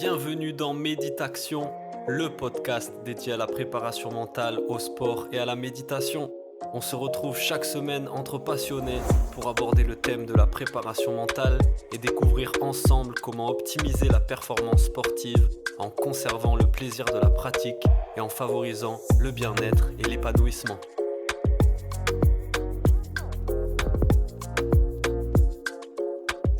Bienvenue dans Méditation, le podcast dédié à la préparation mentale, au sport et à la méditation. On se retrouve chaque semaine entre passionnés pour aborder le thème de la préparation mentale et découvrir ensemble comment optimiser la performance sportive en conservant le plaisir de la pratique et en favorisant le bien-être et l'épanouissement.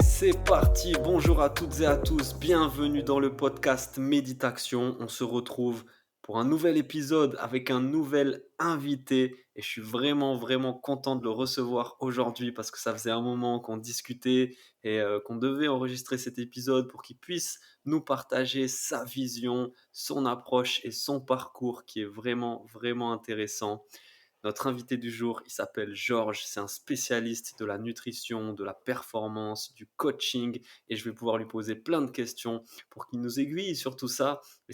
C'est parti, bonjour à toutes et à tous, bienvenue dans le podcast Méditation. On se retrouve pour un nouvel épisode avec un nouvel invité et je suis vraiment content de le recevoir aujourd'hui parce que ça faisait un moment qu'on discutait et qu'on devait enregistrer cet épisode pour qu'il puisse nous partager sa vision, son approche et son parcours qui est vraiment intéressant. Notre invité du jour, il s'appelle Georges, c'est un spécialiste de la nutrition, de la performance, du coaching et je vais pouvoir lui poser plein de questions pour qu'il nous aiguille sur tout ça et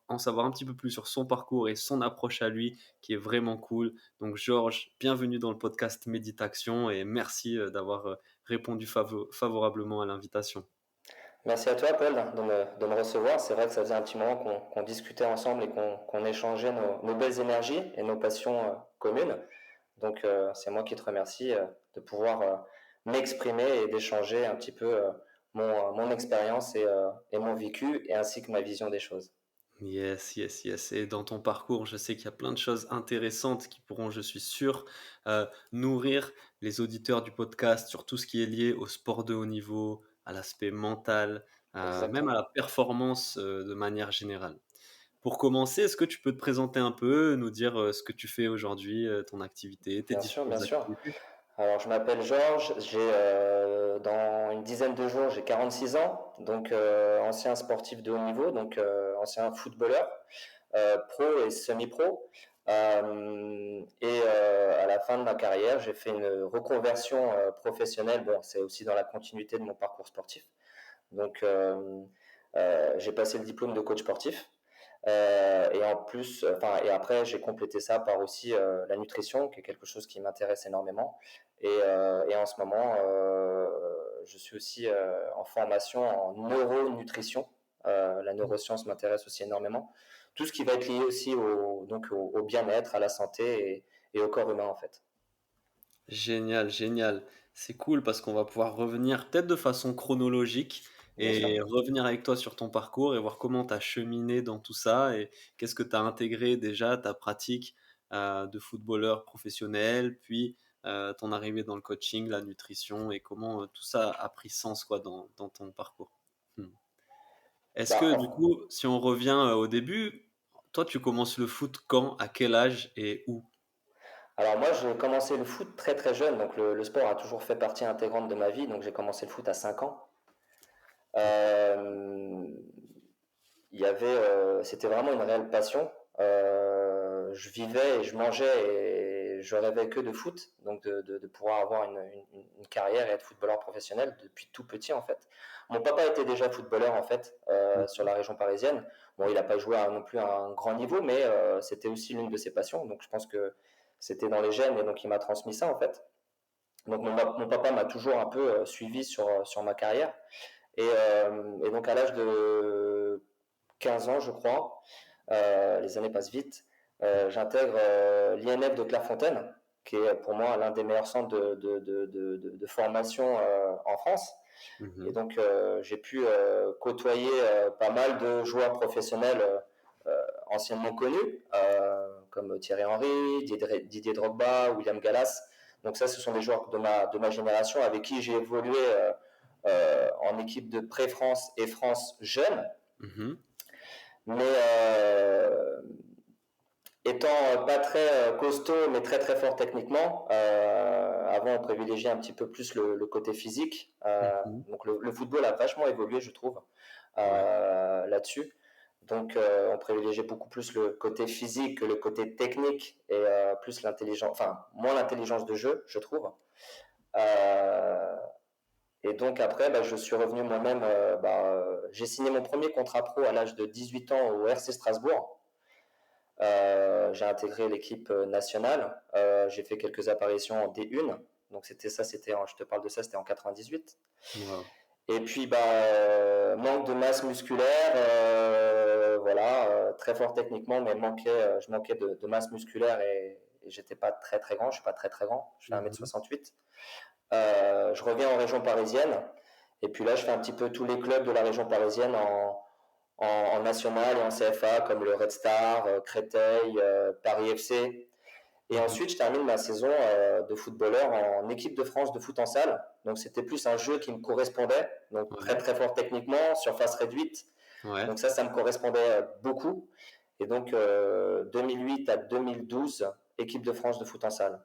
en savoir un petit peu plus sur son parcours et son approche à lui qui est vraiment cool. Donc Georges, bienvenue dans le podcast Méditation et merci d'avoir répondu favorablement à l'invitation. Merci à toi, Paul, de me recevoir. C'est vrai que ça faisait un petit moment qu'on discutait ensemble et qu'on échangeait nos belles énergies et nos passions communes. Donc, c'est moi qui te remercie de pouvoir m'exprimer et d'échanger un petit peu mon expérience et mon vécu, et ainsi que ma vision des choses. Yes. Et dans ton parcours, je sais qu'il y a plein de choses intéressantes qui pourront, je suis sûr, nourrir les auditeurs du podcast sur tout ce qui est lié au sport de haut niveau, à l'aspect mental, même à la Exactement. performance de manière générale. Pour commencer, est-ce que tu peux te présenter un peu, nous dire ce que tu fais aujourd'hui, ton activité, tes Bien sûr, bien différentes sûr. activités? Alors, je m'appelle Georges, dans une dizaine de jours, j'ai 46 ans, donc ancien sportif de haut niveau, donc ancien footballeur, pro et semi-pro. À la fin de ma carrière, j'ai fait une reconversion professionnelle. Bon, c'est aussi dans la continuité de mon parcours sportif. Donc, j'ai passé le diplôme de coach sportif. Et en plus, et après, j'ai complété ça par aussi la nutrition, qui est quelque chose qui m'intéresse énormément. Et en ce moment, je suis aussi en formation en neuronutrition. La neuroscience m'intéresse aussi énormément. Tout ce qui va être lié aussi au bien-être, à la santé et au corps humain, en fait. Génial. C'est cool parce qu'on va pouvoir revenir peut-être de façon chronologique Bien sûr. et revenir avec toi sur ton parcours et voir comment tu as cheminé dans tout ça et qu'est-ce que tu as intégré déjà, ta pratique de footballeur professionnel, puis ton arrivée dans le coaching, la nutrition et comment tout ça a pris sens quoi, dans ton parcours. Hmm. Est-ce Bah, que du coup, si on revient au début, toi tu commences le foot quand, à quel âge et où? alors moi, j'ai commencé le foot très très jeune, donc le sport a toujours fait partie intégrante de ma vie, donc j'ai commencé le foot à 5 ans. Euh, c'était vraiment une réelle passion. Je vivais et je mangeais et je rêvais que de foot, donc de pouvoir avoir une carrière et être footballeur professionnel depuis tout petit en fait. Mon papa était déjà footballeur en fait sur la région parisienne. Bon, il n'a pas joué non plus à un grand niveau, mais c'était aussi l'une de ses passions. Donc je pense que c'était dans les gènes et donc il m'a transmis ça en fait. Donc mon papa m'a toujours un peu suivi sur ma carrière. Et donc à l'âge de 15 ans, je crois, les années passent vite, j'intègre l'INF de Clairefontaine, qui est pour moi l'un des meilleurs centres de formation en France. Et Mhm. donc j'ai pu côtoyer pas mal de joueurs professionnels anciennement connus, comme Thierry Henry, Didier Drogba, William Gallas. Donc ça, ce sont des joueurs de ma génération avec qui j'ai évolué en équipe de pré-France et France jeune. Mhm. Mais étant pas très costaud, mais très très fort techniquement, avant on privilégiait un petit peu plus le côté physique. Mhm. Donc le football a vachement évolué, je trouve, Ouais. là-dessus. Donc on privilégiait beaucoup plus le côté physique que le côté technique et plus l'intelligence, enfin moins l'intelligence de jeu, je trouve. Euh, et donc après, je suis revenu moi-même. J'ai signé mon premier contrat pro à l'âge de 18 ans au RC Strasbourg. J'ai intégré l'équipe nationale. J'ai fait quelques apparitions en D1. Donc je te parle de ça, c'était en 98. Wow. Et puis, manque de masse musculaire, voilà, très fort techniquement, mais je manquais de masse musculaire et j'étais pas très très grand. Je suis pas très très grand. Je fais Mmh. 1,68 m. Je reviens en région parisienne. Et puis là, je fais un petit peu tous les clubs de la région parisienne en national et en CFA, comme le Red Star, Créteil, Paris FC. Et Mmh. ensuite, je termine ma saison de footballeur en équipe de France de foot en salle. Donc, c'était plus un jeu qui me correspondait. Donc, très, Ouais, très fort techniquement, surface réduite. ouais, Donc, ça me correspondait beaucoup. Et donc, 2008 à 2012, équipe de France de foot en salle.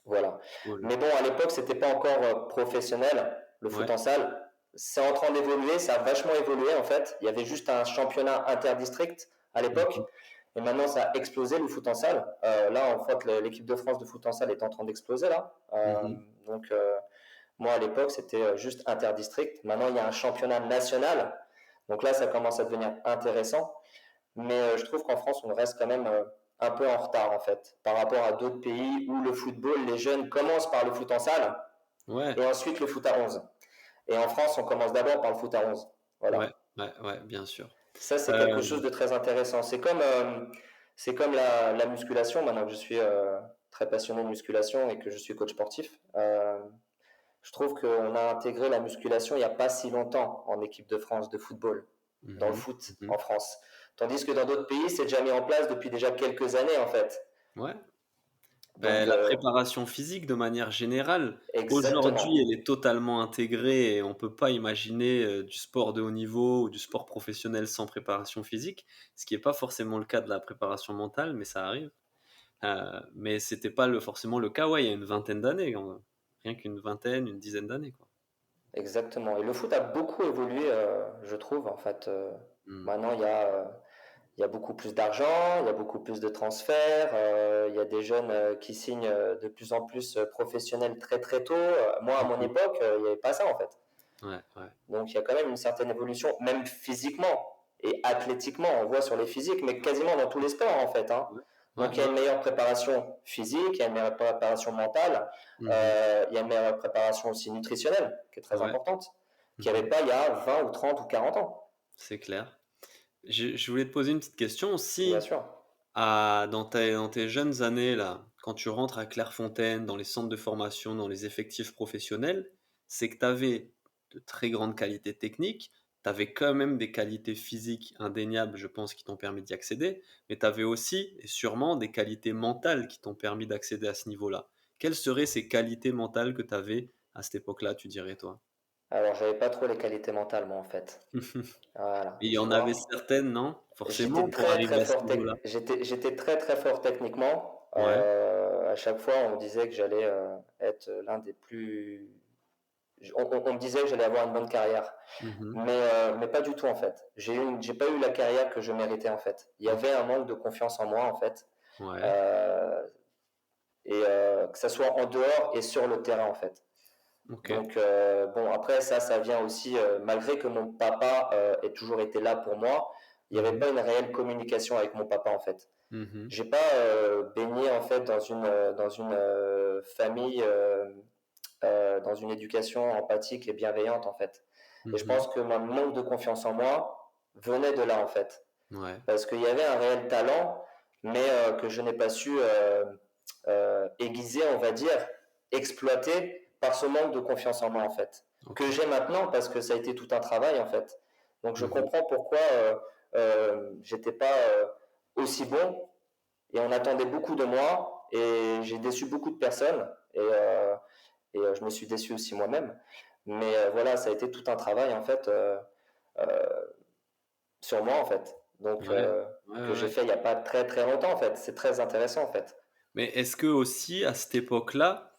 Voilà. cool. Mais bon, à l'époque, c'était pas encore professionnel, le foot Ouais. en salle. C'est en train d'évoluer, ça a vachement évolué en fait. Il y avait juste un championnat interdistrict à l'époque. Mmh. Et maintenant, ça a explosé le foot en salle. Là, en fait, l'équipe de France de foot en salle est en train d'exploser là. Mmh. Donc, moi, à l'époque, c'était juste interdistrict. Maintenant, il y a un championnat national. Donc là, ça commence à devenir intéressant. Mais je trouve qu'en France, on reste quand même un peu en retard, en fait, par rapport à d'autres pays où le football, les jeunes commencent par le foot en salle Ouais, et ensuite le foot à 11. Et en France, on commence d'abord par le foot à 11. ouais, Voilà. ouais, ouais, bien sûr. Ça, c'est quelque Hem, chose de très intéressant. C'est comme la musculation. Maintenant que je suis très passionné de musculation et que je suis coach sportif, je trouve qu'on a intégré la musculation il n'y a pas si longtemps en équipe de France de football, dans le mmh foot mh. en France. Tandis que dans d'autres pays, c'est déjà mis en place depuis déjà quelques années, en fait. Ouais. Donc, La préparation physique de manière générale, aujourd'hui, exactement. elle est totalement intégrée et on peut pas imaginer, du sport de haut niveau ou du sport professionnel sans préparation physique, ce qui est pas forcément le cas de la préparation mentale, mais ça arrive. Mais c'était pas forcément le cas, ouais, il y a une vingtaine d'années, rien qu'une vingtaine, une dizaine d'années, quoi. Exactement. Et le foot a beaucoup évolué, je trouve, en fait. Mmh. Maintenant, il y a beaucoup plus d'argent, il y a beaucoup plus de transferts, il y a des jeunes qui signent de plus en plus professionnels très très tôt. Moi, à mon Mmh. époque, il n'y avait pas ça, en fait. Ouais, ouais. Donc, il y a quand même une certaine évolution, même physiquement et athlétiquement. On voit sur les physiques, mais quasiment dans tous les sports, en fait, hein. Ouais. Ouais, Donc, il y a ouais. une meilleure préparation physique, il y a une meilleure préparation mentale, Mmh. il y a une meilleure préparation aussi nutritionnelle, qui est très Ouais. importante, qu'il n'y avait Mmh. pas il y a 20 ou 30 ou 40 ans, C'est clair. Je voulais te poser une petite question. bien Si, sûr. dans tes jeunes années là, quand tu rentres à Clairefontaine, dans les centres de formation, dans les effectifs professionnels, c'est que tu avais de très grandes qualités techniques, tu avais quand même des qualités physiques indéniables, je pense, qui t'ont permis d'y accéder, mais tu avais aussi et sûrement des qualités mentales qui t'ont permis d'accéder à ce niveau-là. Quelles seraient ces qualités mentales que tu avais à cette époque-là, tu dirais toi? Alors, j'avais pas trop les qualités mentales, moi, en fait. Voilà, Il y tu en avait vois. certaines, non? Forcément, J'étais pour très arriver très à ce fort niveau-là? j'étais très très fort techniquement. Ouais. À chaque fois, on me disait que j'allais être l'un des plus. On me disait que j'allais avoir une bonne carrière, Mmh. mais pas du tout en fait. J'ai pas eu la carrière que je méritais en fait. Il y OK. avait un manque de confiance en moi en fait, Ouais. euh, et que ça soit en dehors et sur le terrain en fait. OK. Donc bon après ça vient aussi malgré que mon papa ait toujours été là pour moi, il n'y avait Mmh. pas une réelle communication avec mon papa en fait. Mmh. J'ai pas baigné en fait dans une famille, dans une éducation empathique et bienveillante en fait. Et je Mmh. pense que mon manque de confiance en moi venait de là en fait, Ouais. parce qu'il y avait un réel talent, mais que je n'ai pas su aiguiser, on va dire, exploiter par ce manque de confiance en moi en fait, que OK. j'ai maintenant parce que ça a été tout un travail en fait. Donc je Mmh. comprends pourquoi j'étais pas aussi bon et on attendait beaucoup de moi et j'ai déçu beaucoup de personnes et je me suis déçu aussi moi-même. Mais voilà, ça a été tout un travail en fait euh, sur moi en fait. Donc Ouais. Ouais, que j'ai ouais. fait il n'y a pas très très longtemps en fait. C'est très intéressant en fait. Mais est-ce que aussi à cette époque-là,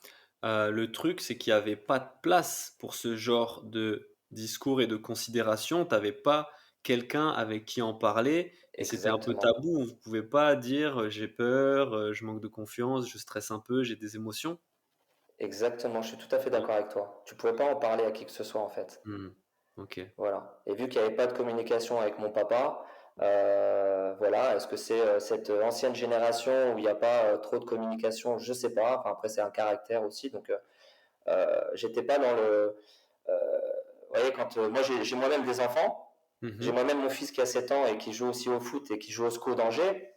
le truc, c'est qu'il y avait pas de place pour ce genre de discours et de considération? Tu avais pas quelqu'un avec qui en parler et c'était un peu Exactement. tabou. On pouvait pas dire, «J'ai peur, je manque de confiance, je stresse un peu, j'ai des émotions». Exactement. Je suis tout à fait Ouais. d'accord avec toi. Tu pouvais pas en parler à qui que ce soit en fait. Mmh. OK. Voilà. Et vu qu'il n'y avait pas de communication avec mon papa, voilà, est-ce que c'est cette ancienne génération où il n'y a pas trop de communication? Je sais pas. Enfin, après, c'est un caractère aussi. Donc, j'étais pas dans le, euh, voyez, quand moi j'ai moi-même des enfants, j'ai Mmh. moi-même mon fils qui a 7 ans et qui joue aussi au foot et qui joue au SCO d'Angers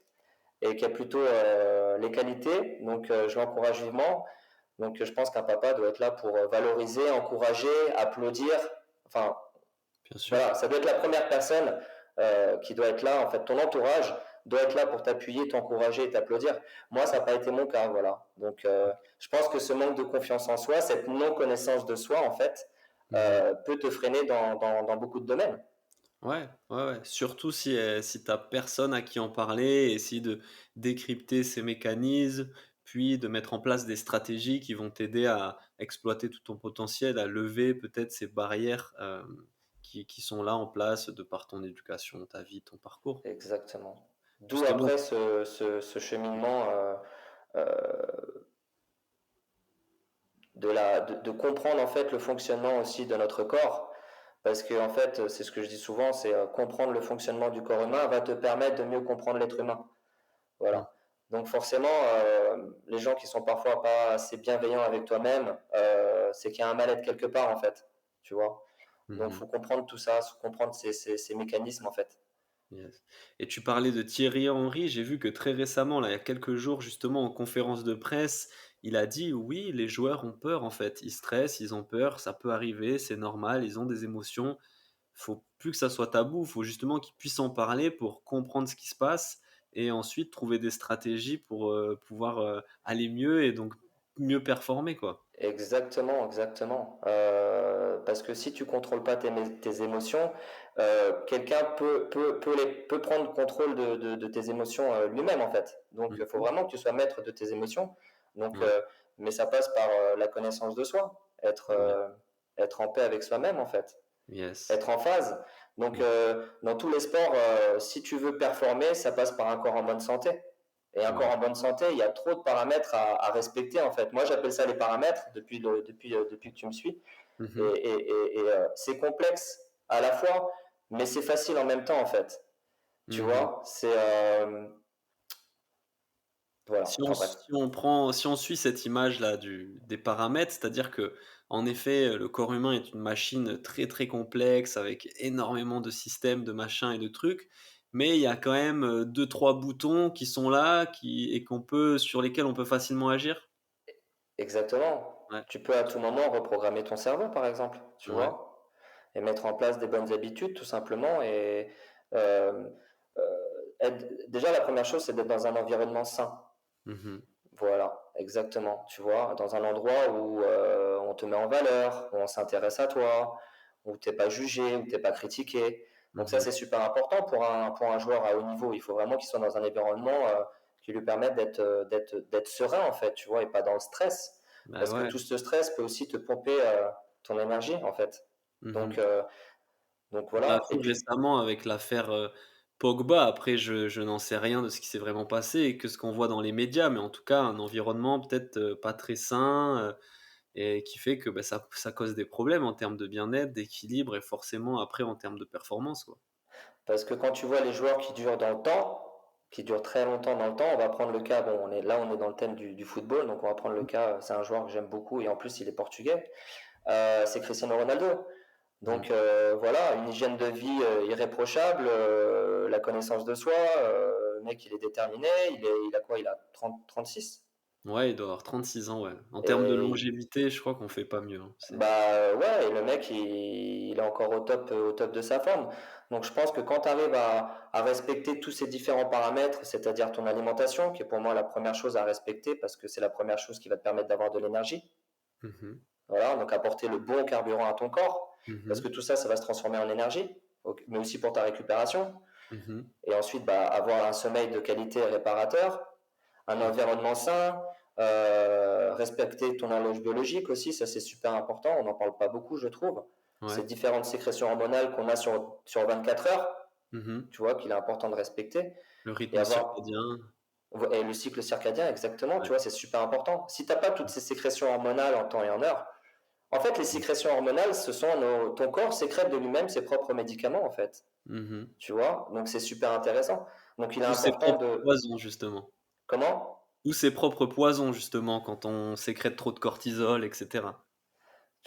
et qui a plutôt les qualités, donc je l'encourage vivement. Donc je pense qu'un papa doit être là pour valoriser, encourager, applaudir. Enfin, Bien sûr. voilà, ça doit être la première personne qui doit être là. En fait, ton entourage doit être là pour t'appuyer, t'encourager et t'applaudir. Moi, ça n'a pas été mon cas, voilà. Donc, je pense que ce manque de confiance en soi, cette non-connaissance de soi, en fait, Mmh. peut te freiner dans beaucoup de domaines. Ouais, ouais, ouais. Surtout si tu personne à qui en parler, essayer de décrypter ces mécanismes, puis de mettre en place des stratégies qui vont t'aider à exploiter tout ton potentiel, à lever peut-être ces barrières, qui sont là en place de par ton éducation, ta vie, ton parcours. Exactement. D'où Justement. après ce cheminement de comprendre en fait le fonctionnement aussi de notre corps. Parce que en fait, c'est ce que je dis souvent, c'est comprendre le fonctionnement du corps humain va te permettre de mieux comprendre l'être humain. Mmh. Voilà. Donc forcément, les gens qui sont parfois pas assez bienveillants avec toi-même, c'est qu'il y a un mal-être quelque part en fait. Tu vois. Donc Mmh. faut comprendre tout ça, faut comprendre ces mécanismes en fait. Yes. Et tu parlais de Thierry Henry, j'ai vu que très récemment, là, il y a quelques jours, justement, en conférence de presse, il a dit: «Oui, les joueurs ont peur, en fait. Ils stressent, ils ont peur, ça peut arriver, c'est normal, ils ont des émotions. Faut plus que ça soit tabou, faut justement qu'ils puissent en parler pour comprendre ce qui se passe et ensuite trouver des stratégies pour, pouvoir, aller mieux et donc mieux performer, quoi». Exactement, exactement. Parce que si tu contrôles pas tes émotions, quelqu'un peut prendre contrôle de tes émotions lui-même en fait. Donc il faut Mmh. vraiment que tu sois maître de tes émotions. Donc, Ouais, mais ça passe par la connaissance de soi, ouais. être en paix avec soi-même en fait, Yes. être en phase. Donc Mmh. dans tous les sports, si tu veux performer, ça passe par un corps en bonne santé. Et un Ouais. corps en bonne santé, il y a trop de paramètres à respecter en fait. Moi, j'appelle ça les paramètres depuis que tu me suis. Mmh. C'est complexe à la fois, mais c'est facile en même temps en fait. Tu Mmh. vois, c'est voilà. Enfin bref. Si on suit cette image-là du des paramètres, c'est-à-dire que en effet, le corps humain est une machine très, très complexe avec énormément de systèmes, de machins et de trucs, mais il y a quand même, 2-3 boutons qui sont là, sur lesquels on peut facilement agir? Exactement. Ouais, Tu peux à tout moment reprogrammer ton cerveau, par exemple. Tu ouais. vois, et mettre en place des bonnes habitudes, tout simplement. Et euh, déjà, la première chose, c'est d'être dans un environnement sain. Mmh. Voilà, exactement. Tu vois, dans un endroit où on te met en valeur, où on s'intéresse à toi, où tu n'es pas jugé, où tu n'es pas critiqué. Donc ça, Mmh. c'est super important pour un joueur à haut niveau. Il faut vraiment qu'il soit dans un environnement qui lui permette d'être serein, en fait, tu vois, et pas dans le stress. Bah, Parce que ouais. tout ce stress peut aussi te pomper ton énergie, en fait. Donc, Mmh. euh, donc Bah, voilà. Et tout puis, récemment avec l'affaire, Pogba, après je n'en sais rien de ce qui s'est vraiment passé et que ce qu'on voit dans les médias, mais en tout cas un environnement peut-être, pas très sain, et qui fait que, bah, ça cause des problèmes en termes de bien-être, d'équilibre et forcément après en termes de performance, quoi. parce que quand tu vois les joueurs qui durent dans le temps, qui durent très longtemps dans le temps, on va prendre le cas, bon, on est dans le thème du football, donc on va prendre le cas, c'est un joueur que j'aime beaucoup et en plus il est portugais, c'est Cristiano Ronaldo. Mmh. Donc voilà, une hygiène de vie irréprochable, la connaissance de soi, le mec il est déterminé, il a quoi? Il a 36. Ouais, il doit avoir 36 ans, ouais. En termes de Et longévité, je crois qu'on fait pas mieux, hein. C'est bah ouais, et le mec il est encore au top de sa forme. Donc je pense que quand tu arrives à respecter tous ces différents paramètres, c'est-à-dire ton alimentation, qui est pour moi la première chose à respecter parce que c'est la première chose qui va te permettre d'avoir de l'énergie. mmh. Voilà, donc apporter le bon carburant à ton corps, parce Mmh. que tout ça, ça va se transformer en énergie, mais aussi pour ta récupération. Mmh. Et ensuite, bah, avoir un sommeil de qualité réparateur, un Mmh. environnement sain, respecter ton horloge biologique aussi, ça c'est super important, on n'en parle pas beaucoup, je trouve. Ces Ouais. différentes sécrétions hormonales qu'on a sur 24 heures, Mmh. tu vois, qu'il est important de respecter. Le Et rythme avoir circadien, et le cycle circadien, exactement, tu ouais. vois, c'est super important. Si tu n'as pas toutes ces sécrétions hormonales en temps et en heure, en fait, les Mmh. sécrétions hormonales, ton corps sécrète de lui-même ses propres médicaments, en fait. Mmh. Tu vois? Donc c'est super intéressant. Donc il est Ou ses important propres de poisons, justement. comment? Ou ses propres poisons, justement, quand on sécrète trop de cortisol et cetera.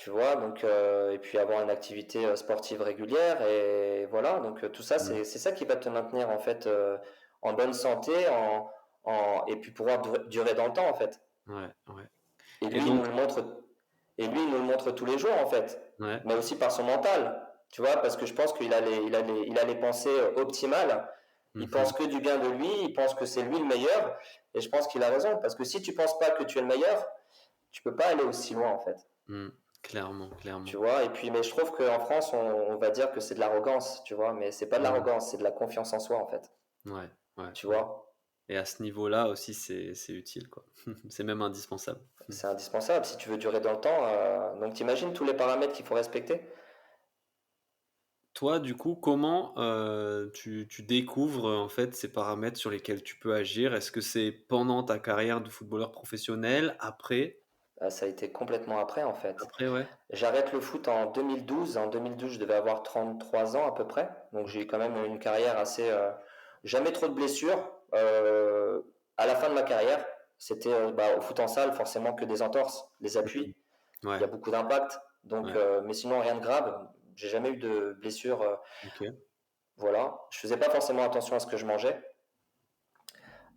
tu vois? Donc et puis avoir une activité, sportive régulière et voilà, donc tout ça, Mmh. c'est ça qui va te maintenir, en fait, en bonne santé, et puis pouvoir durer dans le temps, en fait. Ouais, ouais. Et Et lui, il donc nous le montre et lui, il nous le montre tous les jours, en fait, ouais. mais aussi par son mental, tu vois? Parce que je pense qu'il a les pensées, optimales. Il Mmh. pense que du bien de lui, il pense que c'est lui le meilleur et je pense qu'il a raison parce que si tu penses pas que tu es le meilleur, tu peux pas aller aussi loin, en fait, Mmh. Clairement, clairement. tu vois? Et puis mais je trouve qu'en France, on va dire que c'est de l'arrogance, tu vois? Mais c'est pas de Mmh. l'arrogance, c'est de la confiance en soi, en fait, Ouais, ouais, tu ouais. vois? Et à ce niveau-là aussi, c'est utile, quoi. C'est même indispensable. C'est indispensable si tu veux durer dans le temps, donc tu imagines tous les paramètres qu'il faut respecter? Toi, du coup, comment, tu découvres, en fait, ces paramètres sur lesquels tu peux agir? Est-ce que c'est pendant ta carrière de footballeur professionnel? Après? Ça a été complètement après, en fait. Après, ouais? J'arrête le foot en 2012. En 2012, je devais avoir 33 ans à peu près. Donc j'ai eu OK. quand même une carrière assez, jamais trop de blessures. À la fin de ma carrière, c'était, bah, au foot en salle, forcément que des entorses, les Mmh. appuis. Il y Ouais, a beaucoup d'impact. Donc, ouais. mais sinon rien de grave. J'ai jamais eu de blessure. OK. Voilà. Je faisais pas forcément attention à ce que je mangeais.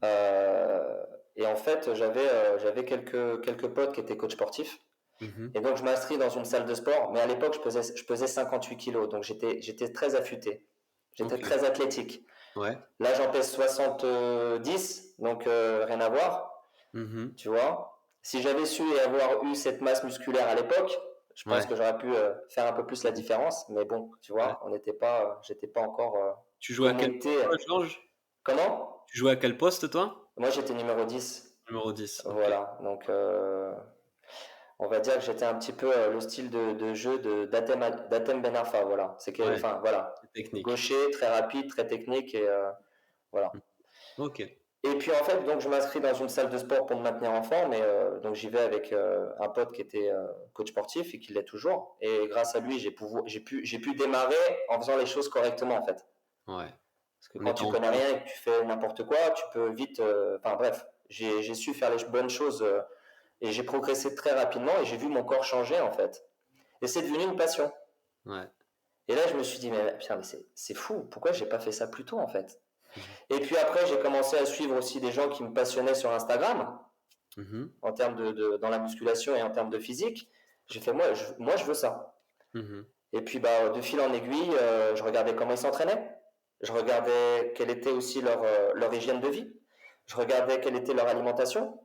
Euh, et en fait, j'avais quelques potes qui étaient coachs sportifs. Mmh. Et donc, je m'inscris dans une salle de sport, mais à l'époque, je pesais 58 kilos, donc j'étais très affûté. J'étais OK. très athlétique. Ouais. Là, j'en pèse 70, donc rien à voir, Mmh. tu vois. Si j'avais su et avoir eu cette masse musculaire à l'époque, je pense Ouais. que j'aurais pu faire un peu plus la Mmh. différence, mais bon, tu Ouais. vois, j'étais pas encore Tu jouais à quel connecté. poste toi, Georges? Comment? Tu jouais à quel poste toi? Moi, j'étais numéro 10. Numéro 10. OK. Voilà, donc on va dire que j'étais un petit peu le style de jeu d'Atem Ben Arfa, voilà. Ouais, Enfin voilà, c'est technique. gaucher, très rapide, très technique et voilà. Mmh. OK. Et puis en fait, donc je m'inscris dans une salle de sport pour me maintenir en forme et donc j'y vais avec un pote qui était coach sportif et qui l'est toujours. Et grâce à lui, j'ai pu démarrer en faisant les choses correctement en fait. Ouais. Parce que En quand tu étant en connais forme. rien et que tu fais n'importe quoi, tu peux vite. Enfin bref, j'ai su faire les bonnes choses et j'ai progressé très rapidement et j'ai vu mon corps changer en fait. Et c'est devenu une passion. Ouais. Et là, je me suis dit, mais putain, mais c'est fou, pourquoi j'ai pas fait ça plus tôt en fait? Mmh. Et puis après, j'ai commencé à suivre aussi des gens qui me passionnaient sur Instagram, Mmh. en termes dans la musculation et en termes de physique. J'ai fait, moi, je veux ça. Mmh. Et puis, bah, de fil en aiguille, je regardais comment ils s'entraînaient. Je regardais quelle était aussi leur hygiène de vie. Je regardais quelle était leur alimentation.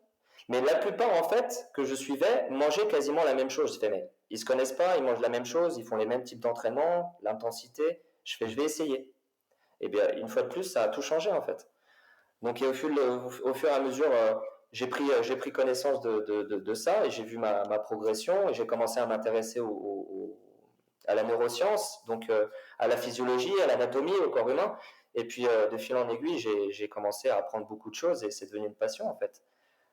Mais la plupart, en fait, que je suivais, mangeaient quasiment la même chose. Je fais, mais ils se connaissent pas, ils mangent la même chose, ils font les mêmes types d'entraînement, l'intensité. Je vais essayer. Et bien, une fois de plus, ça a tout changé, en fait. Donc, au fur et à mesure, j'ai pris connaissance de ça et j'ai vu ma progression et j'ai commencé à m'intéresser à la neuroscience, donc à la physiologie, à l'anatomie, au corps humain. Et puis, de fil en aiguille, j'ai commencé à apprendre beaucoup de choses et c'est devenu une passion, en fait.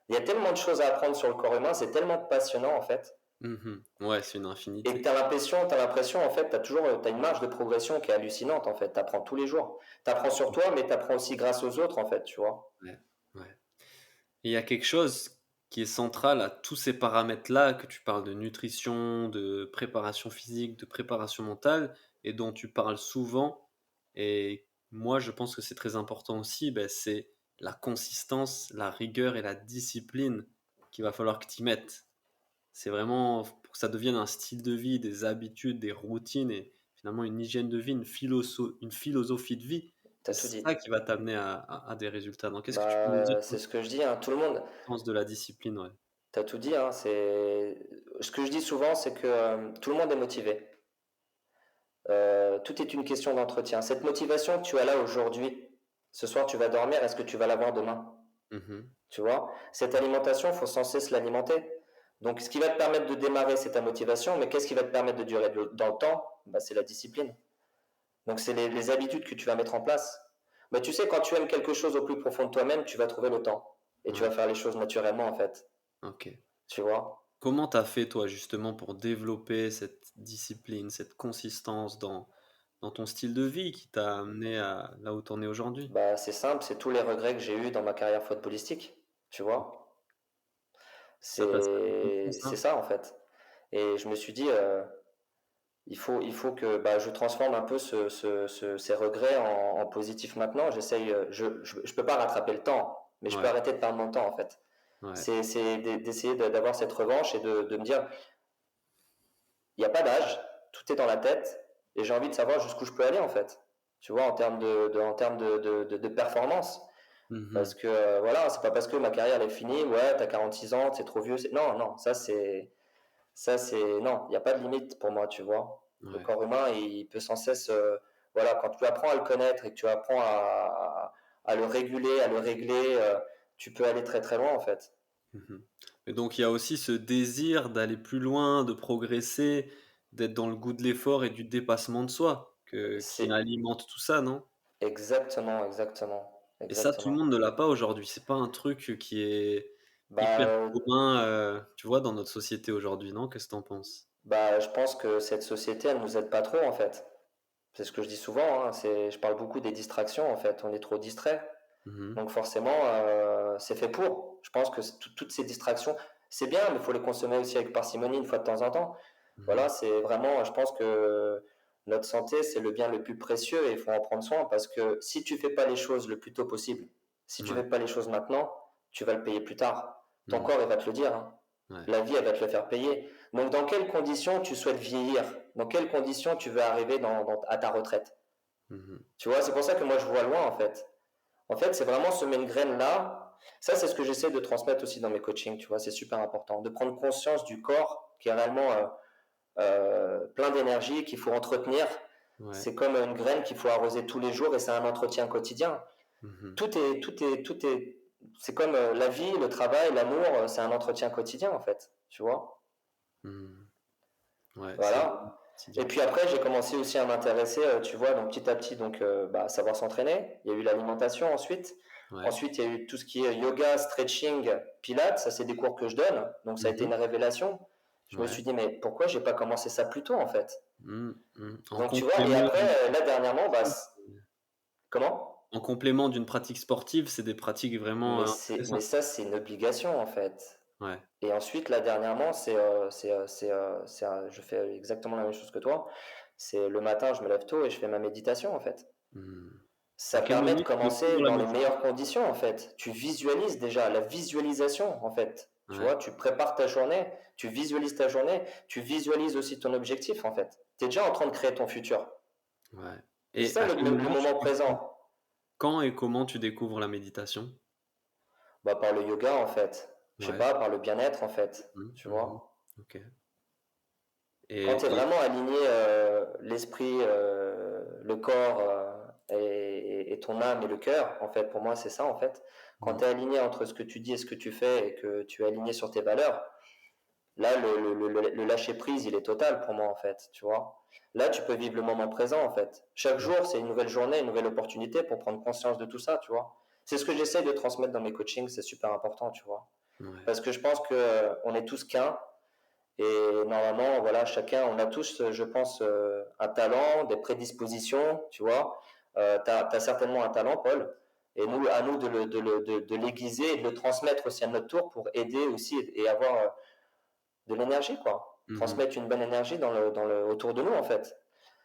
Il y a tellement de choses à apprendre sur le corps humain, c'est tellement passionnant, en fait. Mmh. Ouais, c'est une Et infinité. t'as l'impression, en fait, t'as une marge de progression qui est hallucinante, en fait. T'apprends tous les jours. T'apprends sur toi, mais t'apprends aussi grâce aux autres, en fait, tu vois. Ouais, ouais. Et il y a quelque chose qui est central à tous ces paramètres-là, que tu parles de nutrition, de préparation physique, de préparation mentale, et dont tu parles souvent. Et moi, je pense que c'est très important aussi, ben, c'est la consistance, la rigueur et la discipline qu'il va falloir que tu y mettes. C'est vraiment pour que ça devienne un style de vie, des habitudes, des routines et finalement une hygiène de vie, une philosophie de vie. T'as C'est tout dit. ça qui va t'amener à des résultats. Donc, qu'est-ce que tu peux nous dire Bah, sur c'est ce que je dis, hein, tout le monde. l'importance de la discipline? Ouais. T'as tout dit, hein, ce que je dis souvent, c'est que tout le monde est motivé. Tout est une question d'entretien. Cette motivation que tu as là aujourd'hui, ce soir tu vas dormir, est-ce que tu vas l'avoir demain? Mmh. Tu vois? Cette alimentation, il faut sans cesse l'alimenter. Donc, ce qui va te permettre de démarrer, c'est ta motivation, mais qu'est-ce qui va te permettre de durer dans le temps? Bah, c'est la discipline. Donc, c'est les habitudes que tu vas mettre en place. Bah, tu sais, quand tu aimes quelque chose au plus profond de toi-même, tu vas trouver le temps. Et tu Ouais, vas faire les choses naturellement, en fait. OK. Tu vois? Comment tu as fait toi justement pour développer cette discipline, cette consistance dans ton style de vie qui t'a amené à là où tu en es aujourd'hui? Bah, c'est simple, c'est tous les regrets que j'ai eus dans ma carrière footballistique. Tu OK. vois? Ça t'a servi beaucoup C'est ça? ça, en fait. Et je me suis dit, il faut que bah, je transforme un peu ces regrets en positif maintenant. J'essaye, je peux pas rattraper le temps, mais je peux Ouais, arrêter de perdre mon temps en fait. ouais. C'est d'essayer d'avoir cette revanche et de me dire, il n'y a pas d'âge, tout est dans la tête, et j'ai envie de savoir jusqu'où je peux aller en fait. Tu vois, en termes de performance. Parce Mhm. que voilà, c'est pas parce que ma carrière elle est finie, ouais, t'as 46 ans, c'est trop vieux. Non, non, non, il n'y a pas de limite pour moi, tu vois. Le Ouais. corps humain, il peut sans cesse, voilà, quand tu apprends à le connaître et que tu apprends à le réguler, à le régler, tu peux aller très très loin en fait. Mhm. Et donc il y a aussi ce désir d'aller plus loin, de progresser, d'être dans le goût de l'effort et du dépassement de soi qui C'est alimente tout ça, non? exactement, exactement, Et ça, tout le exactement. monde ne l'a pas aujourd'hui. C'est pas un truc qui est Bah, hyper commun, tu vois, dans notre société aujourd'hui, non? Qu'est-ce que tu en penses? bah, je pense que cette société, elle nous aide pas trop en fait. C'est ce que je dis souvent, hein, je parle beaucoup des distractions en fait. On est trop distrait. Mhm. Donc forcément, c'est fait pour. Je pense que toutes ces distractions, c'est bien, mais il faut les consommer aussi avec parcimonie une fois de temps en temps. Mhm. Voilà, c'est vraiment, je pense que notre santé, c'est le bien le plus précieux et il faut en prendre soin parce que si tu fais pas les choses le plus tôt possible, si tu Ouais. fais pas les choses maintenant, tu vas le payer plus tard. Ton Mhm. corps, il va te le dire, hein. Ouais. La vie, elle va te le faire payer. Donc, dans quelles conditions tu souhaites vieillir? Dans quelles conditions tu veux arriver à ta retraite? Mhm. Tu vois, c'est pour ça que moi, je vois loin, en fait. En fait, c'est vraiment semer une graine là. Ça, c'est ce que j'essaie de transmettre aussi dans mes coachings, tu vois, c'est super important. De prendre conscience du corps qui est réellement plein d'énergie, qu'il faut entretenir. Ouais. C'est comme une graine qu'il faut arroser tous les jours et c'est un entretien quotidien. Mhm. C'est comme la vie, le travail, l'amour, c'est un entretien quotidien en fait, tu vois. Mhm. Ouais, c'est vraiment Voilà. Et quotidien. puis après, j'ai commencé aussi à m'intéresser, tu vois, donc petit à petit, donc bah, savoir s'entraîner. Il y a eu l'alimentation ensuite. Ouais. Ensuite, il y a eu tout ce qui est yoga, stretching, pilates. Ça, c'est des cours que je donne. Donc, ça a été Mhm. une révélation. Je me Ouais. suis dit, mais pourquoi j'ai pas commencé ça plus tôt, en fait? Mhm. Mhm. Donc, tu vois, et après, là, dernièrement, bah, comment? En complément d'une pratique sportive, c'est des pratiques vraiment Mais intéressantes. ça, c'est une obligation, en fait. Ouais. Et ensuite, là, dernièrement, je fais exactement la même chose que toi. C'est le matin, je me lève tôt et je fais ma méditation, en fait. Mhm. À Ça quel permet de moment tu commencer découvres la dans les méditation? meilleures conditions, en fait. Tu visualises déjà la visualisation, en fait. Tu Ouais. vois, tu prépares ta journée, tu visualises ta journée, tu visualises aussi ton objectif, en fait. Tu es déjà en train de créer ton futur. Ouais. Et c'est Et ça à quel le moment tu moment découvres présent. quand et comment tu découvres la méditation? Bah, par le yoga, en fait. Je sais Ouais. pas, par le bien-être, en fait. Mmh, Tu mmh. vois. OK. Quand tu es Et vraiment aligné, l'esprit, le corps, et ton âme et le cœur, en fait, pour moi, c'est ça, en fait. Quand mmh, tu es aligné entre ce que tu dis et ce que tu fais et que tu es aligné sur tes valeurs, là, le lâcher-prise, il est total pour moi, en fait, tu vois. Là, tu peux vivre le moment présent, en fait. Chaque mmh, jour, c'est une nouvelle journée, une nouvelle opportunité pour prendre conscience de tout ça, tu vois. C'est ce que j'essaye de transmettre dans mes coachings, c'est super important, tu vois. ouais. Parce que je pense que on est tous qu'un, et normalement, voilà, chacun, on a tous, je pense, un talent, des prédispositions, tu vois. Tu as certainement un talent, Paul. Et nous, à nous de l'aiguiser et de le transmettre aussi à notre tour pour aider aussi et avoir de l'énergie, quoi. Mmh. Transmettre une bonne énergie autour de nous, en fait.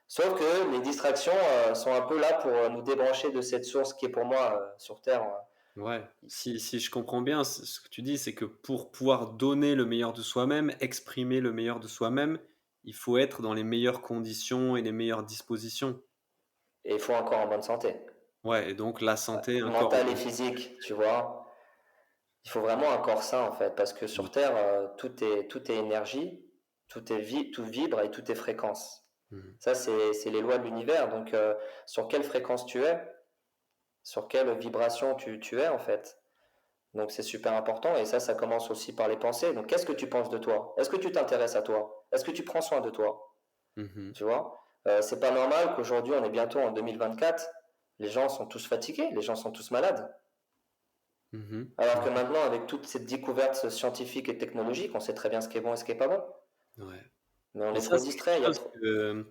Sauf que les distractions sont un peu là pour nous débrancher de cette source qui est pour moi sur Terre. Ouais. Si je comprends bien, ce que tu dis, c'est que pour pouvoir donner le meilleur de soi-même, exprimer le meilleur de soi-même, il faut être dans les meilleures conditions et les meilleures dispositions. Et il faut encore en bonne santé, Ouais, et donc la santé, un corps en mentale et bonne santé. physique, tu vois. Il faut vraiment un corps sain en fait, parce que Mmh. sur Terre, tout est énergie, tout vibre et tout est fréquence. Mmh. Ça, c'est les lois de l'univers. Donc, sur quelle fréquence tu es, sur quelle vibration tu es en fait. Donc, c'est super important. Et ça commence aussi par les pensées. Donc, qu'est-ce que tu penses de toi? Est-ce que tu t'intéresses à toi? Est-ce que tu prends soin de toi? Mmh. Tu vois? C'est pas normal qu'aujourd'hui, on est bientôt en 2024, les gens sont tous fatigués, les gens sont tous malades. Mmh. Alors que Mmh. maintenant, avec toute cette découverte scientifique et technologique, on sait très bien ce qui est bon et ce qui est pas bon. Ouais. Mais on Et est ça, trop c'est distrait. quelque chose que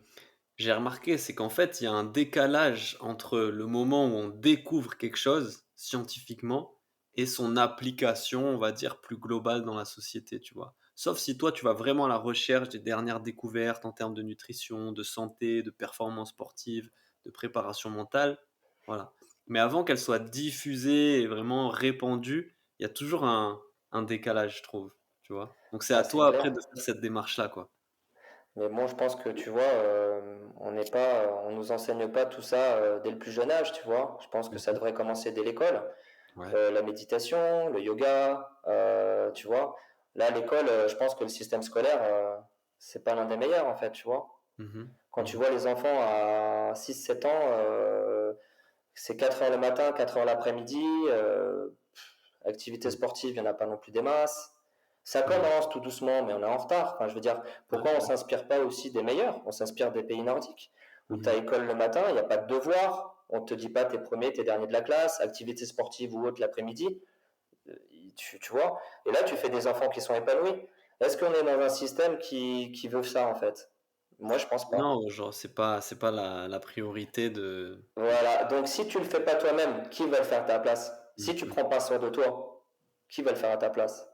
j'ai remarqué, c'est qu'en fait, il y a un décalage entre le moment où on découvre quelque chose scientifiquement et son application, on va dire, plus globale dans la société, tu vois? Sauf si toi, tu vas vraiment à la recherche des dernières découvertes en termes de nutrition, de santé, de performance sportive, de préparation mentale, voilà. Mais avant qu'elle soit diffusée et vraiment répandue, il y a toujours un décalage, je trouve, tu vois? Donc c'est à Ah, c'est toi après clair. de faire cette démarche-là, quoi. Mais bon, je pense que tu vois, on nous enseigne pas tout ça dès le plus jeune âge, tu vois. Je pense que ça Mmh. devrait commencer dès l'école. Ouais. La méditation, le yoga, tu vois. Là, à l'école, je pense que le système scolaire, c'est pas l'un des meilleurs, en fait, tu vois. Mmh. Quand tu Mmh. vois les enfants à 6 7 ans, c'est 4 heures le matin, 4 heures l'après-midi, activité Mmh. sportive, il n'y en a pas non plus des masses. Ça Ouais. commence tout doucement, mais on est en retard. Enfin, je veux dire, Ouais, pourquoi on ne ouais. s'inspire pas aussi des meilleurs? On s'inspire des pays nordiques, où tu as Mmh. école le matin, il n'y a pas de devoir, on ne te dit pas tes premiers, tes derniers de la classe, activité sportive ou autre l'après-midi, tu vois. Et là, tu fais des enfants qui sont épanouis. Est-ce qu'on est dans un système qui veut ça, en fait? Moi, je pense pas. Non, genre c'est pas la priorité de Voilà, donc si tu le fais pas toi-même, qui va le faire à ta place? Si tu mmh. prends pas soin de toi, qui va le faire à ta place?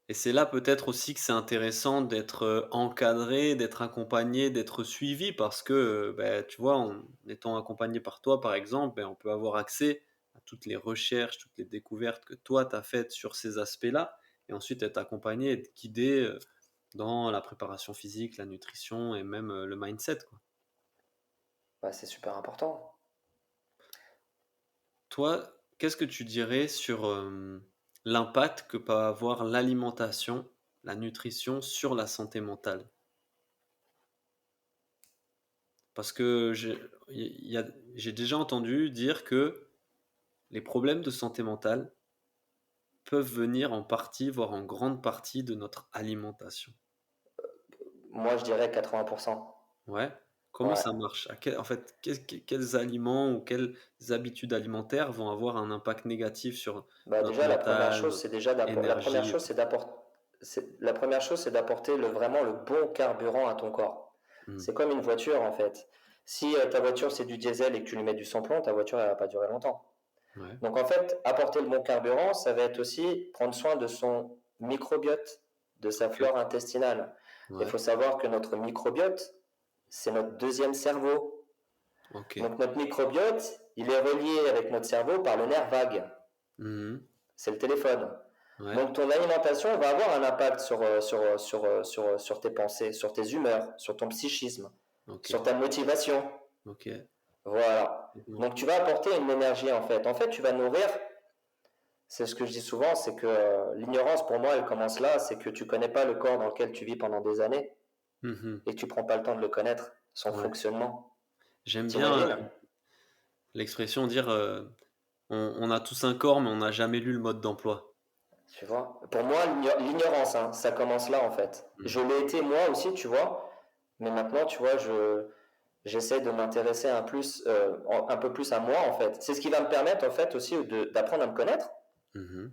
Et c'est là peut-être aussi que c'est intéressant d'être, encadré, d'être accompagné, d'être suivi parce que, tu vois, en étant accompagné par toi, par exemple, on peut avoir accès à toutes les recherches, toutes les découvertes que toi tu as faites sur ces aspects-là et ensuite être accompagné, être guidé, dans la préparation physique, la nutrition et même, le mindset, quoi. Bah, c'est super important. Toi, qu'est-ce que tu dirais sur, l'impact que peut avoir l'alimentation, la nutrition sur la santé mentale? Parce que il y a j'ai déjà entendu dire que les problèmes de santé mentale peuvent venir en partie, voire en grande partie de notre alimentation. Moi, je dirais 80%. Ouais? Comment Ouais. ça marche? En fait, quels aliments ou quelles habitudes alimentaires vont avoir un impact négatif sur Bah, notre déjà, la première mental, chose, notre c'est déjà la première énergie et chose, tout? la première chose, c'est d'apporter vraiment le bon carburant à ton corps. Mmh. C'est comme une voiture, en fait. Si ta voiture, c'est du diesel et que tu lui mets du sans-plomb, ta voiture, elle va pas durer longtemps. Ouais, Donc, en fait, apporter le bon carburant, ça va être aussi prendre soin de son microbiote, de sa OK. flore intestinale. Il Ouais, faut savoir que notre microbiote, c'est notre deuxième cerveau. OK. Donc notre microbiote, il est relié avec notre cerveau par le nerf vague, Mmh. c'est le téléphone. Ouais, Donc ton alimentation va avoir un impact sur tes pensées, sur tes humeurs, sur ton psychisme, sur OK. ta motivation. OK. Voilà. Mmh. Donc tu vas apporter une énergie en fait. En fait, tu vas nourrir, c'est ce que je dis souvent, c'est que l'ignorance pour moi, elle commence là, c'est que tu connais pas le corps dans lequel tu vis pendant des années Mmh. et que tu prends pas le temps de le connaître, son Ouais. fonctionnement. J'aime bien, T'imagines? l'expression dire, on a tous un corps, mais on n'a jamais lu le mode d'emploi. Tu vois? Pour moi, l'ignorance, hein, ça commence là, en fait. Mmh. Je l'ai été moi aussi, tu vois, mais maintenant, tu vois, j'essaie de m'intéresser un peu plus à moi, en fait. C'est ce qui va me permettre, en fait, aussi d'apprendre à me connaître, Mmh.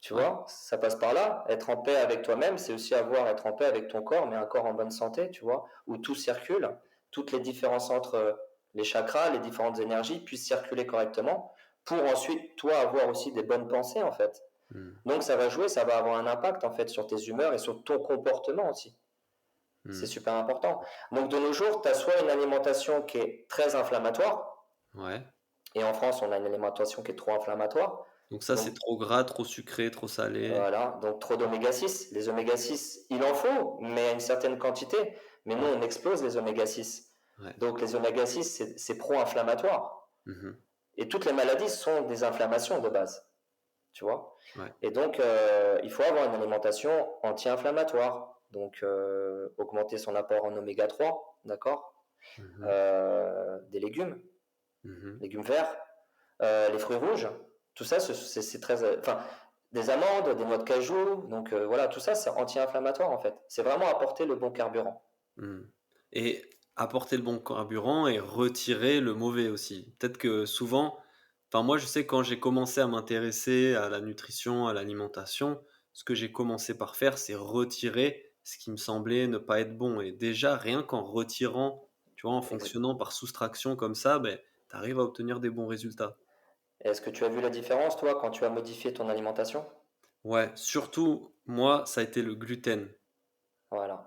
tu Ouais. vois? Ça passe par là. Être en paix avec toi-même, c'est aussi être en paix avec ton corps, mais un corps en bonne santé, tu vois, où tout circule, toutes les différences entre les chakras, les différentes énergies puissent circuler correctement pour ensuite, toi, avoir aussi des bonnes pensées, en fait. Mmh. Donc ça va jouer, ça va avoir un impact en fait sur tes humeurs et sur ton comportement aussi. C'est Mmh. super important. Donc de nos jours, tu as soit une alimentation qui est très inflammatoire, Ouais. et en France, on a une alimentation qui est trop inflammatoire. Donc ça, c'est Donc trop gras, trop sucré, trop salé. voilà, donc trop d'oméga 6. Les oméga 6, il en faut, mais à une certaine quantité. Mais nous, Ouais, on explose les oméga 6. ouais. Donc les oméga 6, c'est pro-inflammatoire. Mmh. Et toutes les maladies sont des inflammations de base, tu vois. Ouais. Et donc, il faut avoir une alimentation anti-inflammatoire. Donc, augmenter son apport en oméga 3, d'accord. Mmh. Des légumes, Mmh. légumes verts, les fruits rouges, tout ça, c'est très. Enfin, des amandes, des noix de cajou, donc voilà, tout ça, c'est anti-inflammatoire en fait. C'est vraiment apporter le bon carburant. Mmh. Et apporter le bon carburant et retirer le mauvais aussi. Peut-être que souvent, enfin moi je sais quand j'ai commencé à m'intéresser à la nutrition, à l'alimentation, ce que j'ai commencé par faire, c'est retirer ce qui me semblait ne pas être bon. Et déjà, rien qu'en retirant, tu vois, en Ex- fonctionnant par soustraction comme ça, tu arrives à obtenir des bons résultats. Est-ce que tu as vu la différence, toi, quand tu as modifié ton alimentation? Ouais, surtout, moi, ça a été le gluten. Voilà.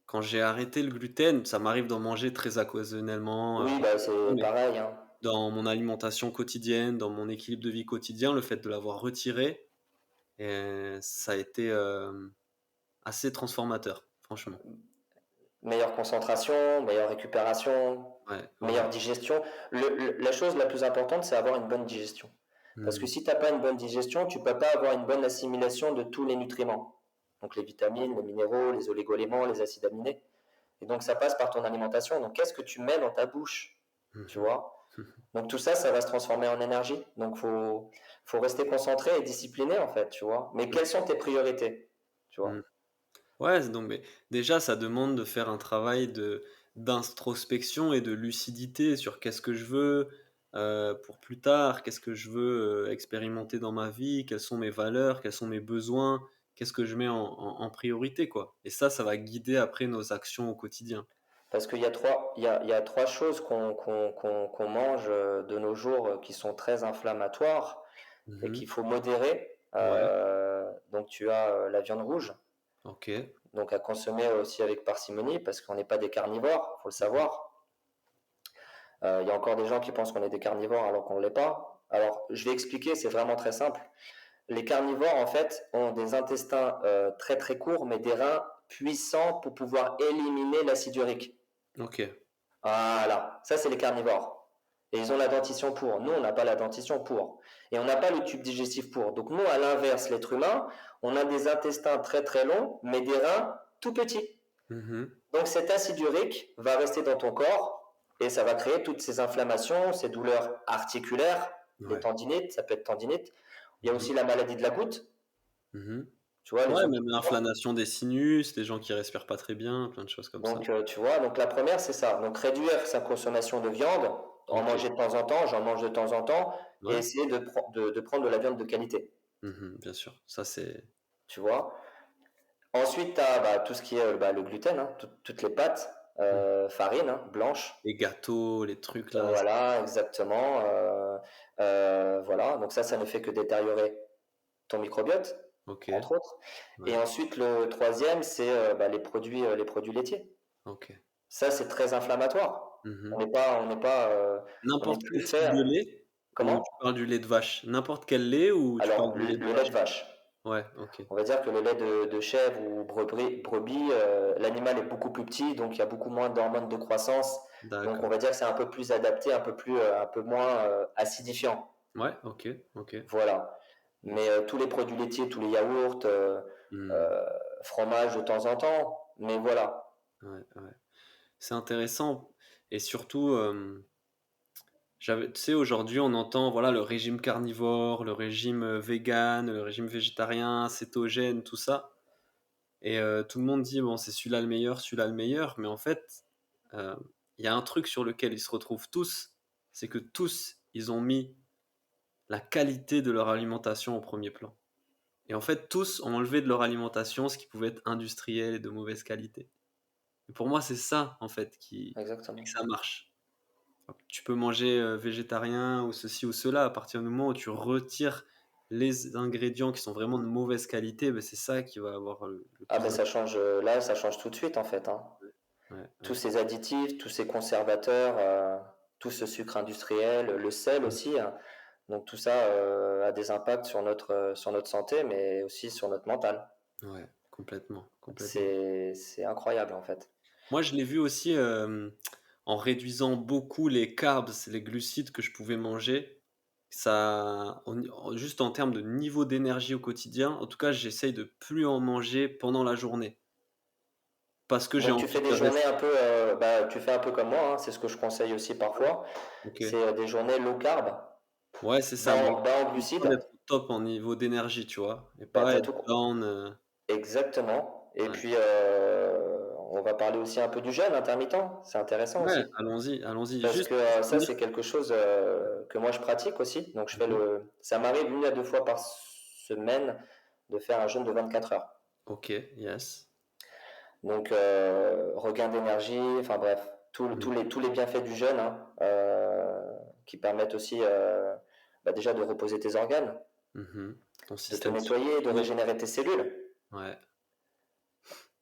Quand j'ai arrêté le gluten, ça m'arrive d'en manger très occasionnellement, Oui, bah, c'est mais pareil, hein. dans mon alimentation quotidienne, dans mon équilibre de vie quotidien, le fait de l'avoir retiré, ça a été, assez transformateur, franchement. Meilleure concentration, meilleure récupération, Ouais, ouais. meilleure digestion. La chose la plus importante, c'est avoir une bonne digestion. Parce que Mmh. si tu as pas une bonne digestion, tu peux pas avoir une bonne assimilation de tous les nutriments. Donc les vitamines, les minéraux, les oligoéléments, les acides aminés. Et donc ça passe par ton alimentation. Donc qu'est-ce que tu mets dans ta bouche? Mmh Tu mh. vois? Mmh. Donc tout ça, ça va se transformer en énergie. Donc faut rester concentré et discipliné en fait, tu vois. Mais quelles sont tes priorités? Tu Mmh. vois? Ouais, donc mais déjà, ça demande de faire un travail d'introspection et de lucidité sur qu'est-ce que je veux, pour plus tard, qu'est-ce que je veux, expérimenter dans ma vie, quelles sont mes valeurs, quels sont mes besoins, qu'est-ce que je mets en priorité, quoi. Et ça va guider après nos actions au quotidien. Parce qu'il y a il y a trois choses qu'on mange de nos jours qui sont très inflammatoires et Mmh. qu'il faut modérer. Ouais, Donc tu as la viande rouge, OK. donc à consommer aussi avec parcimonie parce qu'on n'est pas des carnivores, faut le savoir. Il y a encore des gens qui pensent qu'on est des carnivores alors qu'on ne l'est pas. Alors je vais expliquer, c'est vraiment très simple. Les carnivores en fait ont des intestins très très courts mais des reins puissants pour pouvoir éliminer l'acide urique. OK. Voilà, ça c'est les carnivores. Et ils ont la dentition pour. Nous, on n'a pas la dentition pour. Et on n'a pas le tube digestif pour. Donc nous, à l'inverse, l'être humain, on a des intestins très très longs, mais des reins tout petits. Mmh. Donc cet acide urique va rester dans ton corps et ça va créer toutes ces inflammations, ces douleurs articulaires, les Ouais. tendinites, ça peut être tendinite. Il y a Mmh mh. aussi la maladie de la goutte, Mmh. tu vois, les Ouais, os. même l'inflammation des sinus, les gens qui respirent pas très bien, plein de choses comme ça. Donc, tu vois, donc la première, c'est ça. Donc, réduire sa consommation de viande, en OK. manger de temps en temps, j'en mange de temps en temps, et Ouais. essayer de prendre de la viande de qualité, Bien sûr. Ça, c'est tu vois. Ensuite, tu as bah, tout ce qui est bah, le gluten, hein, toutes les pâtes, mmh, farine hein, blanche, les gâteaux, les trucs là, voilà, exactement. Voilà, donc ça ne fait que détériorer ton microbiote, OK. entre autres. Et Ouais, ensuite, le troisième, c'est bah, les produits laitiers. OK. Ça, c'est très inflammatoire. Mmh. On n'est N'importe plus quel fait. type de lait? Ou Comment? tu parles du lait de vache? N'importe quel lait ou tu parles Alors, du lait de le lait de vache? vache. Ouais, OK. On va dire que le lait de chèvre ou brebis, l'animal est beaucoup plus petit, donc il y a beaucoup moins d'hormones de croissance. Donc, on D'accord. va dire que c'est un peu plus adapté, un peu moins acidifiant. Ouais, OK, OK. Voilà. Mais tous les produits laitiers, tous les yaourts, Mmh. euh, fromage de temps en temps. Mais voilà. Ouais, ouais. C'est intéressant et surtout, tu sais, aujourd'hui, on entend, voilà, le régime carnivore, le régime, végan, le régime végétarien, cétogène, tout ça et tout le monde dit: «Bon, c'est celui-là le meilleur, celui-là le meilleur», mais en fait, heu, il y a un truc sur lequel ils se retrouvent tous, c'est que tous, ils ont mis la qualité de leur alimentation au premier plan et en fait, tous ont enlevé de leur alimentation ce qui pouvait être industriel et de mauvaise qualité et pour moi, c'est ça, en fait, qui fait que Exactement. ça marche. Tu peux manger, végétarien ou ceci ou cela, à partir du moment où tu retires les ingrédients qui sont vraiment de mauvaise qualité, beh, c'est ça qui va avoir le Ah plus ben d'impact. ça change, là, ça change tout de suite en fait, hein. Ouais, Tous ouais. ces additifs, tous ces conservateurs, tout ce sucre industriel, le sel Mmh. aussi, hein. Donc tout ça a des impacts sur notre santé, mais aussi sur notre mental. Ouais, complètement, complètement. C'est incroyable en fait. Moi, je l'ai vu aussi, en réduisant beaucoup les carbs, les glucides que je pouvais manger. Ça juste en termes de niveau d'énergie au quotidien, en tout cas, j'essaye de plus en manger pendant la journée parce que j'ai Donc tu fais envie des de journées rester. un peu, bah, tu fais un peu comme moi, hein, c'est ce que je conseille aussi parfois. C'est OK. des journées low carb, Ouais, c'est ça, moi, bas en j'ai besoin glucides. d'être au top en niveau d'énergie, tu vois? Et Bah, pas t'as être tout, down, exactement. Et ouais. puis on va parler aussi un peu du jeûne intermittent. C'est intéressant Ouais, aussi. allons-y, allons-y. Parce Juste que pour ça, finir. c'est quelque chose que moi je pratique aussi. Donc Mmh. ça m'arrive 1 à 2 fois par semaine de faire un jeûne de 24 heures. OK, yes. Donc regain d'énergie, enfin bref, Mmh. tous les bienfaits du jeûne hein, qui permettent aussi bah, déjà de reposer tes organes, Ton de te système nettoyer, de circulatoire. régénérer tes cellules. Ouais.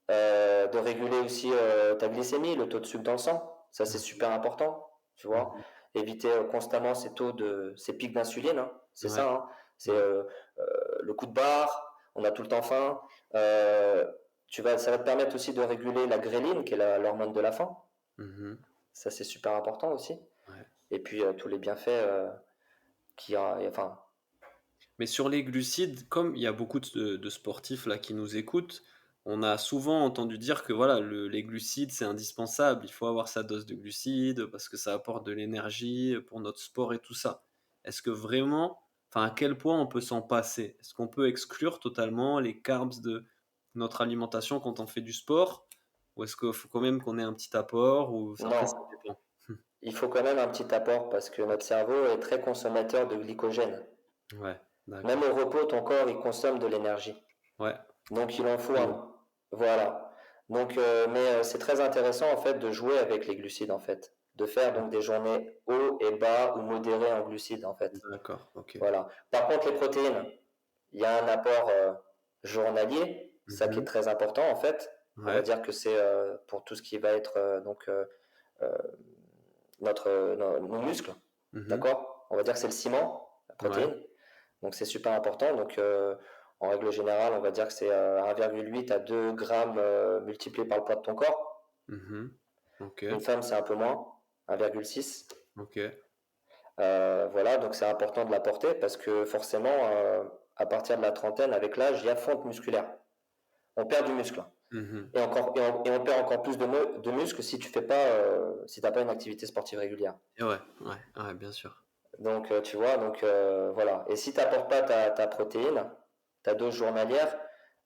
De réguler aussi ta glycémie, le taux de sucre dans le sang. Ça, c'est super important, tu vois. Mmh. Éviter constamment ces pics d'insuline, hein. C'est Ouais, ça, hein. C'est ouais. le coup de barre, on a tout le temps faim. Euh, Ça va te permettre aussi de réguler la gréline, qui est l'hormone de la faim. Mmh. Ça, c'est super important aussi. Ouais. Et puis, tous les bienfaits enfin, Mais sur les glucides, comme il y a beaucoup de sportifs là qui nous écoutent, on a souvent entendu dire que voilà, les glucides, c'est indispensable. Il faut avoir sa dose de glucides parce que ça apporte de l'énergie pour notre sport et tout ça. Est-ce que vraiment, enfin, à quel point on peut s'en passer? Est-ce qu'on peut exclure totalement les carbs de notre alimentation quand on fait du sport? Ou est-ce qu'il faut quand même qu'on ait un petit apport? Ou après, non, ça dépend. il faut quand même un petit apport parce que Ok. notre cerveau est très consommateur de glycogène. Ouais, Même d'accord. au repos, ton corps, il consomme de l'énergie. Ouais. Donc il en faut Bon. un. Voilà. Donc, c'est très intéressant en fait de jouer avec les glucides en fait, de faire donc des journées hauts et bas ou modérés en glucides en fait. D'accord, ok. Voilà. Par contre, les protéines, il y a un apport journalier, ça qui est Mhm. très important en fait. On va Ouais. dire que c'est pour tout ce qui va être euh, nos muscles, Mhm. d'accord. On va dire que c'est le ciment, la Ouais. protéine. Donc c'est super important. Donc en règle générale, on va dire que c'est 1,8 à 2 grammes multiplié par le poids de ton corps. Mhm. Ok. Une femme, c'est un peu moins, 1,6. Ok. Voilà, donc c'est important de l'apporter parce que forcément, à partir de la trentaine, avec l'âge, il y a fonte musculaire. On perd du muscle. Mhm. Et on perd encore plus de muscle si tu fais pas, si t'as pas une activité sportive régulière. Et ouais, ouais, ouais, bien sûr. Donc, tu vois, donc voilà. Et si tu n'apportes pas ta protéine, ta dose journalière,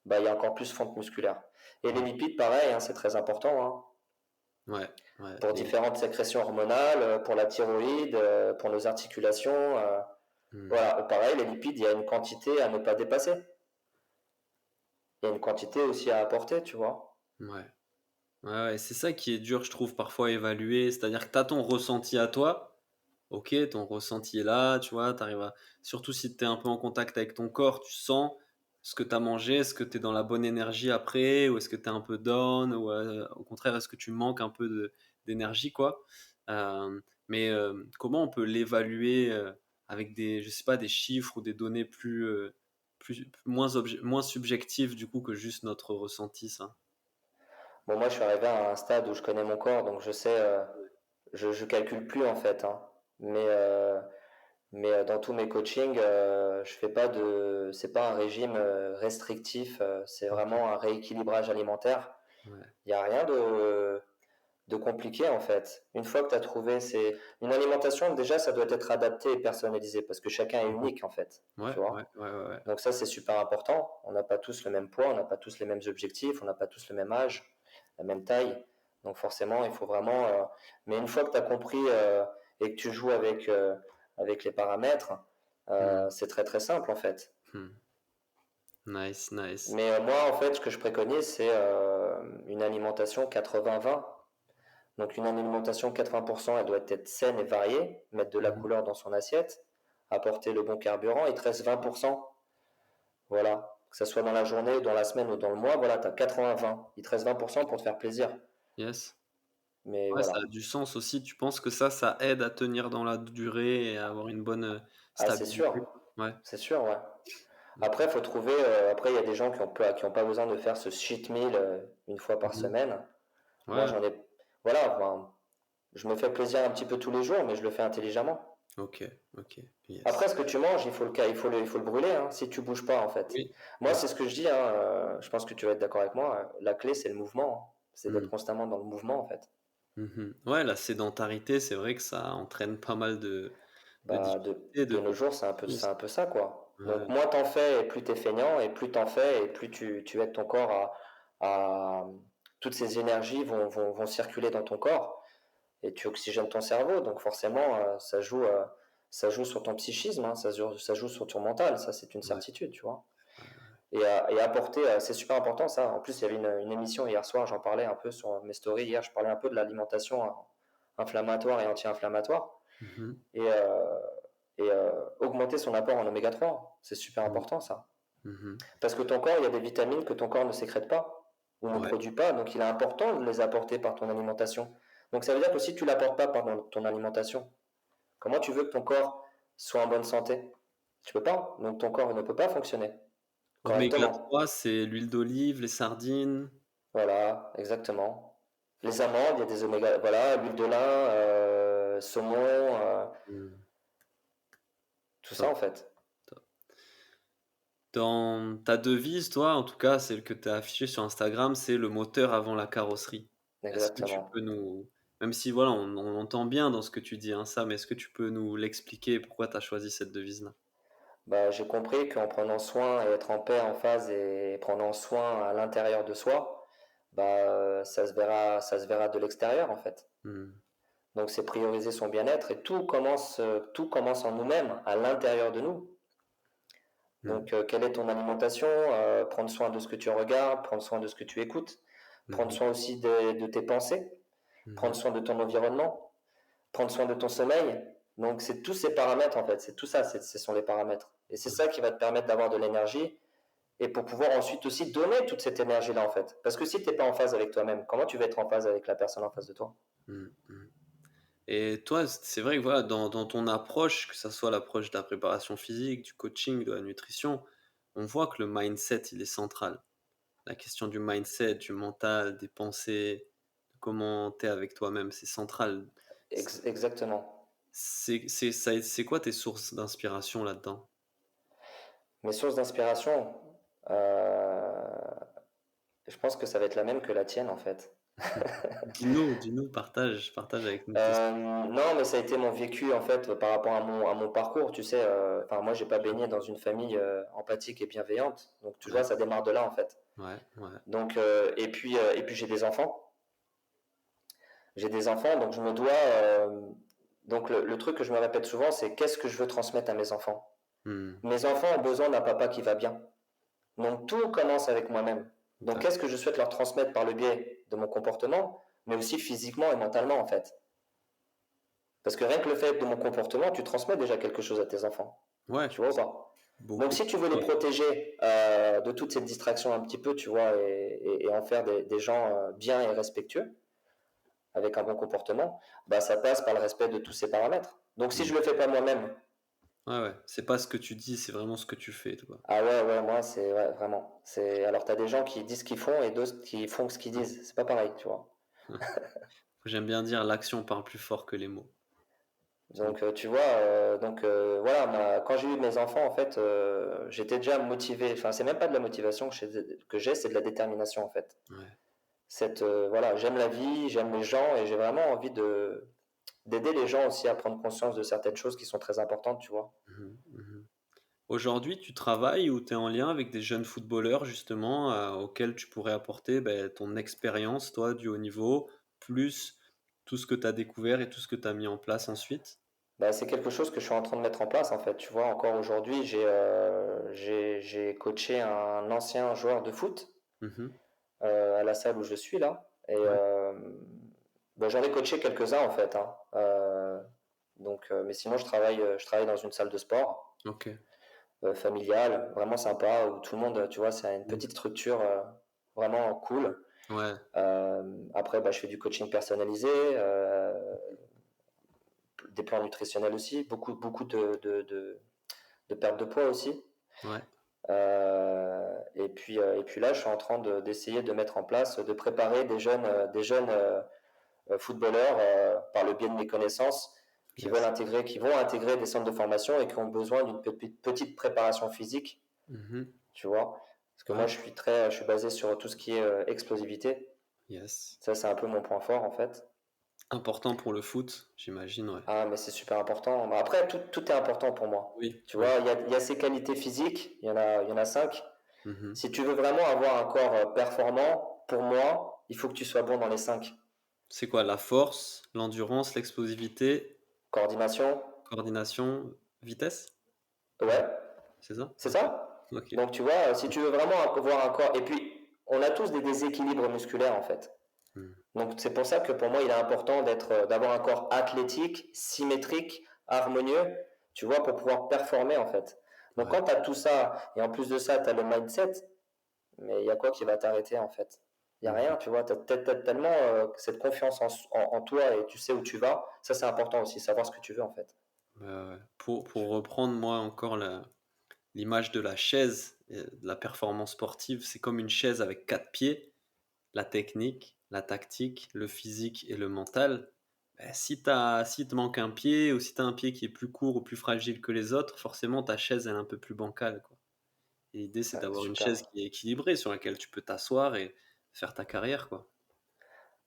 bah, il y a encore plus fonte musculaire. Et les Ouais, lipides, pareil, hein, c'est très important, hein, ouais, ouais. pour différentes sécrétions hormonales, pour la thyroïde, pour nos articulations. Mhm. Voilà, pareil, les lipides, il y a une quantité à ne pas dépasser. Il y a une quantité aussi à apporter, tu vois. Ouais. Ouais, ouais, c'est ça qui est dur, je trouve, parfois à évaluer. C'est-à-dire que tu as ton ressenti à toi. Ok, ton ressenti est là, tu vois, t'arrives à... Surtout si tu es un peu en contact avec ton corps, tu sens ce que tu as mangé, est-ce que tu es dans la bonne énergie après, ou est-ce que tu es un peu down, ou au contraire, est-ce que tu manques un peu d'énergie, quoi. Comment on peut l'évaluer avec des, je sais pas, des chiffres ou des données moins subjectives, du coup, que juste notre ressenti, ça? Bon, moi, je suis arrivé à un stade où je connais mon corps, donc je sais, je calcule plus en fait, hein. Mais, dans tous mes coachings, je fais pas c'est pas un régime restrictif, c'est Ok, vraiment un rééquilibrage alimentaire. ouais. Il n'y a rien de compliqué en fait. Une fois que tu as trouvé, c'est une alimentation, déjà, ça doit être adapté et personnalisé parce que chacun est Mhm. unique en fait, Ouais, tu ouais, vois. ouais, ouais, ouais. Donc ça, c'est super important. On n'a pas tous le même poids, on n'a pas tous les mêmes objectifs, on n'a pas tous le même âge, la même taille. Donc forcément, il faut vraiment... Mais une fois que tu as compris et que tu joues avec les paramètres, Hmm, c'est très très simple en fait. hmm. Nice, nice. Mais moi, en fait, ce que je préconise, c'est une alimentation 80-20. Donc une alimentation 80%, elle doit être saine et variée, mettre de la Mhm. couleur dans son assiette, apporter le bon carburant. Il te reste 20%. Voilà, que ce soit dans la journée, dans la semaine ou dans le mois, voilà, tu as 80-20. Il te reste 20% pour te faire plaisir. Yes. Mais Ouais, ça a voilà. du sens aussi. Tu penses que ça aide à tenir dans la durée et à avoir une bonne Ah, c'est stabilité? sûr. Ouais. C'est sûr, ouais. Ok. Après, il faut trouver. Après, il y a des gens qui ont pas besoin de faire ce cheat meal une fois par Mhm. semaine. Moi, Ouais. j'en ai. Voilà, enfin, je me fais plaisir un petit peu tous les jours, mais je le fais intelligemment. Ok. Ok. Après, Yes. ce que tu manges, il faut le brûler, hein, si tu bouges pas, en fait. Oui. Moi, Bien c'est sûr. ce que je dis, hein, je pense que tu vas être d'accord avec moi. La clé, c'est le mouvement, hein. C'est d'être Mhm. constamment dans le mouvement, en fait. Mhm. Ouais, la sédentarité, c'est vrai que ça entraîne pas mal de Bah, difficultés, de de nos jours, c'est un peu ça, quoi. Donc, Ouais. moins t'en fais et plus t'es feignant, et plus t'en fais et plus tu aides ton corps toutes ces énergies vont circuler dans ton corps et tu oxygènes ton cerveau. Donc, forcément, ça joue sur ton psychisme, hein, ça joue sur ton mental, ça, c'est une Ouais. certitude, tu vois. Ouais. Et apporter, c'est super important, ça. En plus, il y avait une émission hier soir, j'en parlais un peu sur mes stories. Hier, je parlais un peu de l'alimentation inflammatoire et anti-inflammatoire Mhm. et, augmenter son apport en oméga 3. C'est super Mhm. important ça. Mhm. Parce que ton corps, il y a des vitamines que ton corps ne sécrète pas. ou ne Ouais. produit pas. Donc, il est important de les apporter par ton alimentation. Donc, ça veut dire que si tu ne l'apportes pas par ton alimentation, comment tu veux que ton corps soit en bonne santé? Tu peux pas. Donc, ton corps ne peut pas fonctionner Oméga correctement. 3, c'est l'huile d'olive, les sardines. Voilà, exactement. Les amandes, il y a des oméga, voilà, l'huile de lin, saumon, Mmh, tout ça top, en fait. top. Dans ta devise, toi, en tout cas, celle que tu as affichée sur Instagram, c'est le moteur avant la carrosserie. Est-ce que tu Exactement. peux nous, même si voilà, on entend bien dans ce que tu dis, hein, ça, mais est-ce que tu peux nous l'expliquer pourquoi tu as choisi cette devise-là? Bah, j'ai compris qu'en prenant soin et être en paix, en phase et prenant soin à l'intérieur de soi, bah, ça se verra de l'extérieur en fait. Mmh, Donc c'est prioriser son bien-être et tout commence en nous-mêmes, à l'intérieur de nous. mmh, Donc quelle est ton alimentation? Prendre soin de ce que tu regardes, prendre soin de ce que tu écoutes, prendre mmh soin aussi de tes pensées, prendre mh, soin de ton environnement, prendre soin de ton sommeil. Donc c'est tous ces paramètres en fait, c'est tout ça, ce sont les paramètres. Et c'est ça ouais, qui va te permettre d'avoir de l'énergie et pour pouvoir ensuite aussi donner toute cette énergie-là en fait. Parce que si tu n'es pas en phase avec toi-même, comment tu vas être en phase avec la personne en face de toi? mmh, mmh. Et toi, c'est vrai que voilà, dans ton approche, que ça soit l'approche de la préparation physique, du coaching, de la nutrition, on voit que le mindset, il est central. La question du mindset, du mental, des pensées, de comment tu es avec toi-même, c'est central. Exactement. C'est quoi tes sources d'inspiration là-dedans? Mes sources d'inspiration, euh, je pense que ça va être la même que la tienne en fait. Dis-nous, partage avec nous tes Non, mais ça a été mon vécu en fait par rapport à mon parcours. Tu sais, enfin moi j'ai pas baigné dans une famille empathique et bienveillante, donc tu vois ouais, ça démarre de là en fait. ouais, ouais. Donc et puis j'ai des enfants. J'ai des enfants, donc je me dois. Donc le truc que je me répète souvent, c'est qu'est-ce que je veux transmettre à mes enfants? Mmh, Mes enfants ont besoin d'un papa qui va bien. Donc tout commence avec moi-même. Donc qu'est-ce que je souhaite leur transmettre par le biais de mon comportement, mais aussi physiquement et mentalement en fait. Parce que rien que le fait de mon comportement, tu transmets déjà quelque chose à tes enfants. ouais, Tu vois ou pas? Donc beaucoup. si tu veux les Ouais. protéger de toute cette distraction un petit peu, tu vois, et en faire des gens bien et respectueux, avec un bon comportement, bah, ça passe par le respect de tous ces paramètres. Donc si Mmh. je le fais pas moi-même, Ouais, ouais, c'est pas ce que tu dis, c'est vraiment ce que tu fais, toi. ah ouais, ouais, moi, c'est ouais, vraiment. Alors, tu as des gens qui disent ce qu'ils font et d'autres qui font ce qu'ils disent. C'est pas pareil, tu vois. J'aime bien dire: «L'action parle plus fort que les mots». Mmh. Donc, tu vois, voilà, quand j'ai eu mes enfants, en fait, j'étais déjà motivé. Enfin, c'est même pas de la motivation que j'ai, c'est de la détermination, en fait. Ouais. Voilà, j'aime la vie, j'aime les gens et j'ai vraiment envie d'aider les gens aussi à prendre conscience de certaines choses qui sont très importantes, tu vois. Mmh mh. Mmh. Aujourd'hui, tu travailles ou tu es en lien avec des jeunes footballeurs justement, auxquels tu pourrais apporter, ton expérience, toi, du haut niveau, plus tout ce que tu as découvert et tout ce que tu as mis en place ensuite? Bah, c'est quelque chose que je suis en train de mettre en place, en fait. Tu vois, encore aujourd'hui, j'ai coaché un ancien joueur de foot Mmh. à la salle où je suis là. Et Ouais, bah, j'en ai coaché quelques-uns, en fait, hein. Mais sinon, je travaille dans une salle de sport OK. familiale, vraiment sympa, où tout le monde, tu vois, c'est une Mmh. petite structure vraiment cool. Ouais, Après, bah, je fais du coaching personnalisé, des plans nutritionnels aussi, beaucoup de perte de poids aussi. ouais. Et puis là, je suis en train d'essayer de mettre en place, de préparer des jeunes footballeurs par le biais de mes connaissances Yes. qui vont intégrer des centres de formation et qui ont besoin d'une petite préparation physique, Mmh. tu vois. Parce que moi, Ouais. je suis basé sur tout ce qui est explosivité. Yes. Ça, c'est un peu mon point fort en fait. Important pour le foot, j'imagine, ouais. Ah, mais c'est super important. Bah, après, tout est important pour moi. Oui, Tu oui. vois, il y a ces qualités physiques, il y en a cinq. Mmh. Si tu veux vraiment avoir un corps performant, pour moi, il faut que tu sois bon dans les cinq. C'est quoi? La force, l'endurance, l'explosivité, Coordination, coordination, vitesse? ouais, C'est ça? c'est OK. ça. OK. Donc tu vois, si tu veux vraiment avoir un corps, et puis on a tous des déséquilibres musculaires en fait. Mmh. Donc c'est pour ça que pour moi, il est important d'avoir un corps athlétique, symétrique, harmonieux, tu vois, pour pouvoir performer en fait. Donc Ouais. quand tu as tout ça, et en plus de ça, tu as le mindset, mais il y a quoi qui va t'arrêter en fait? Il n'y a Mmh. rien, tu vois. Tu as tellement cette confiance en toi et tu sais où tu vas. Ça, c'est important aussi, savoir ce que tu veux en fait. Ouais. Pour reprendre, moi, encore l'image de la chaise, de la performance sportive, c'est comme une chaise avec 4 pieds, la technique, la tactique, le physique et le mental. Si te manque un pied ou si tu as un pied qui est plus court ou plus fragile que les autres, forcément ta chaise elle est un peu plus bancale, quoi. Et l'idée c'est Ouais, d'avoir une super. chaise qui est équilibrée sur laquelle tu peux t'asseoir et faire ta carrière, quoi.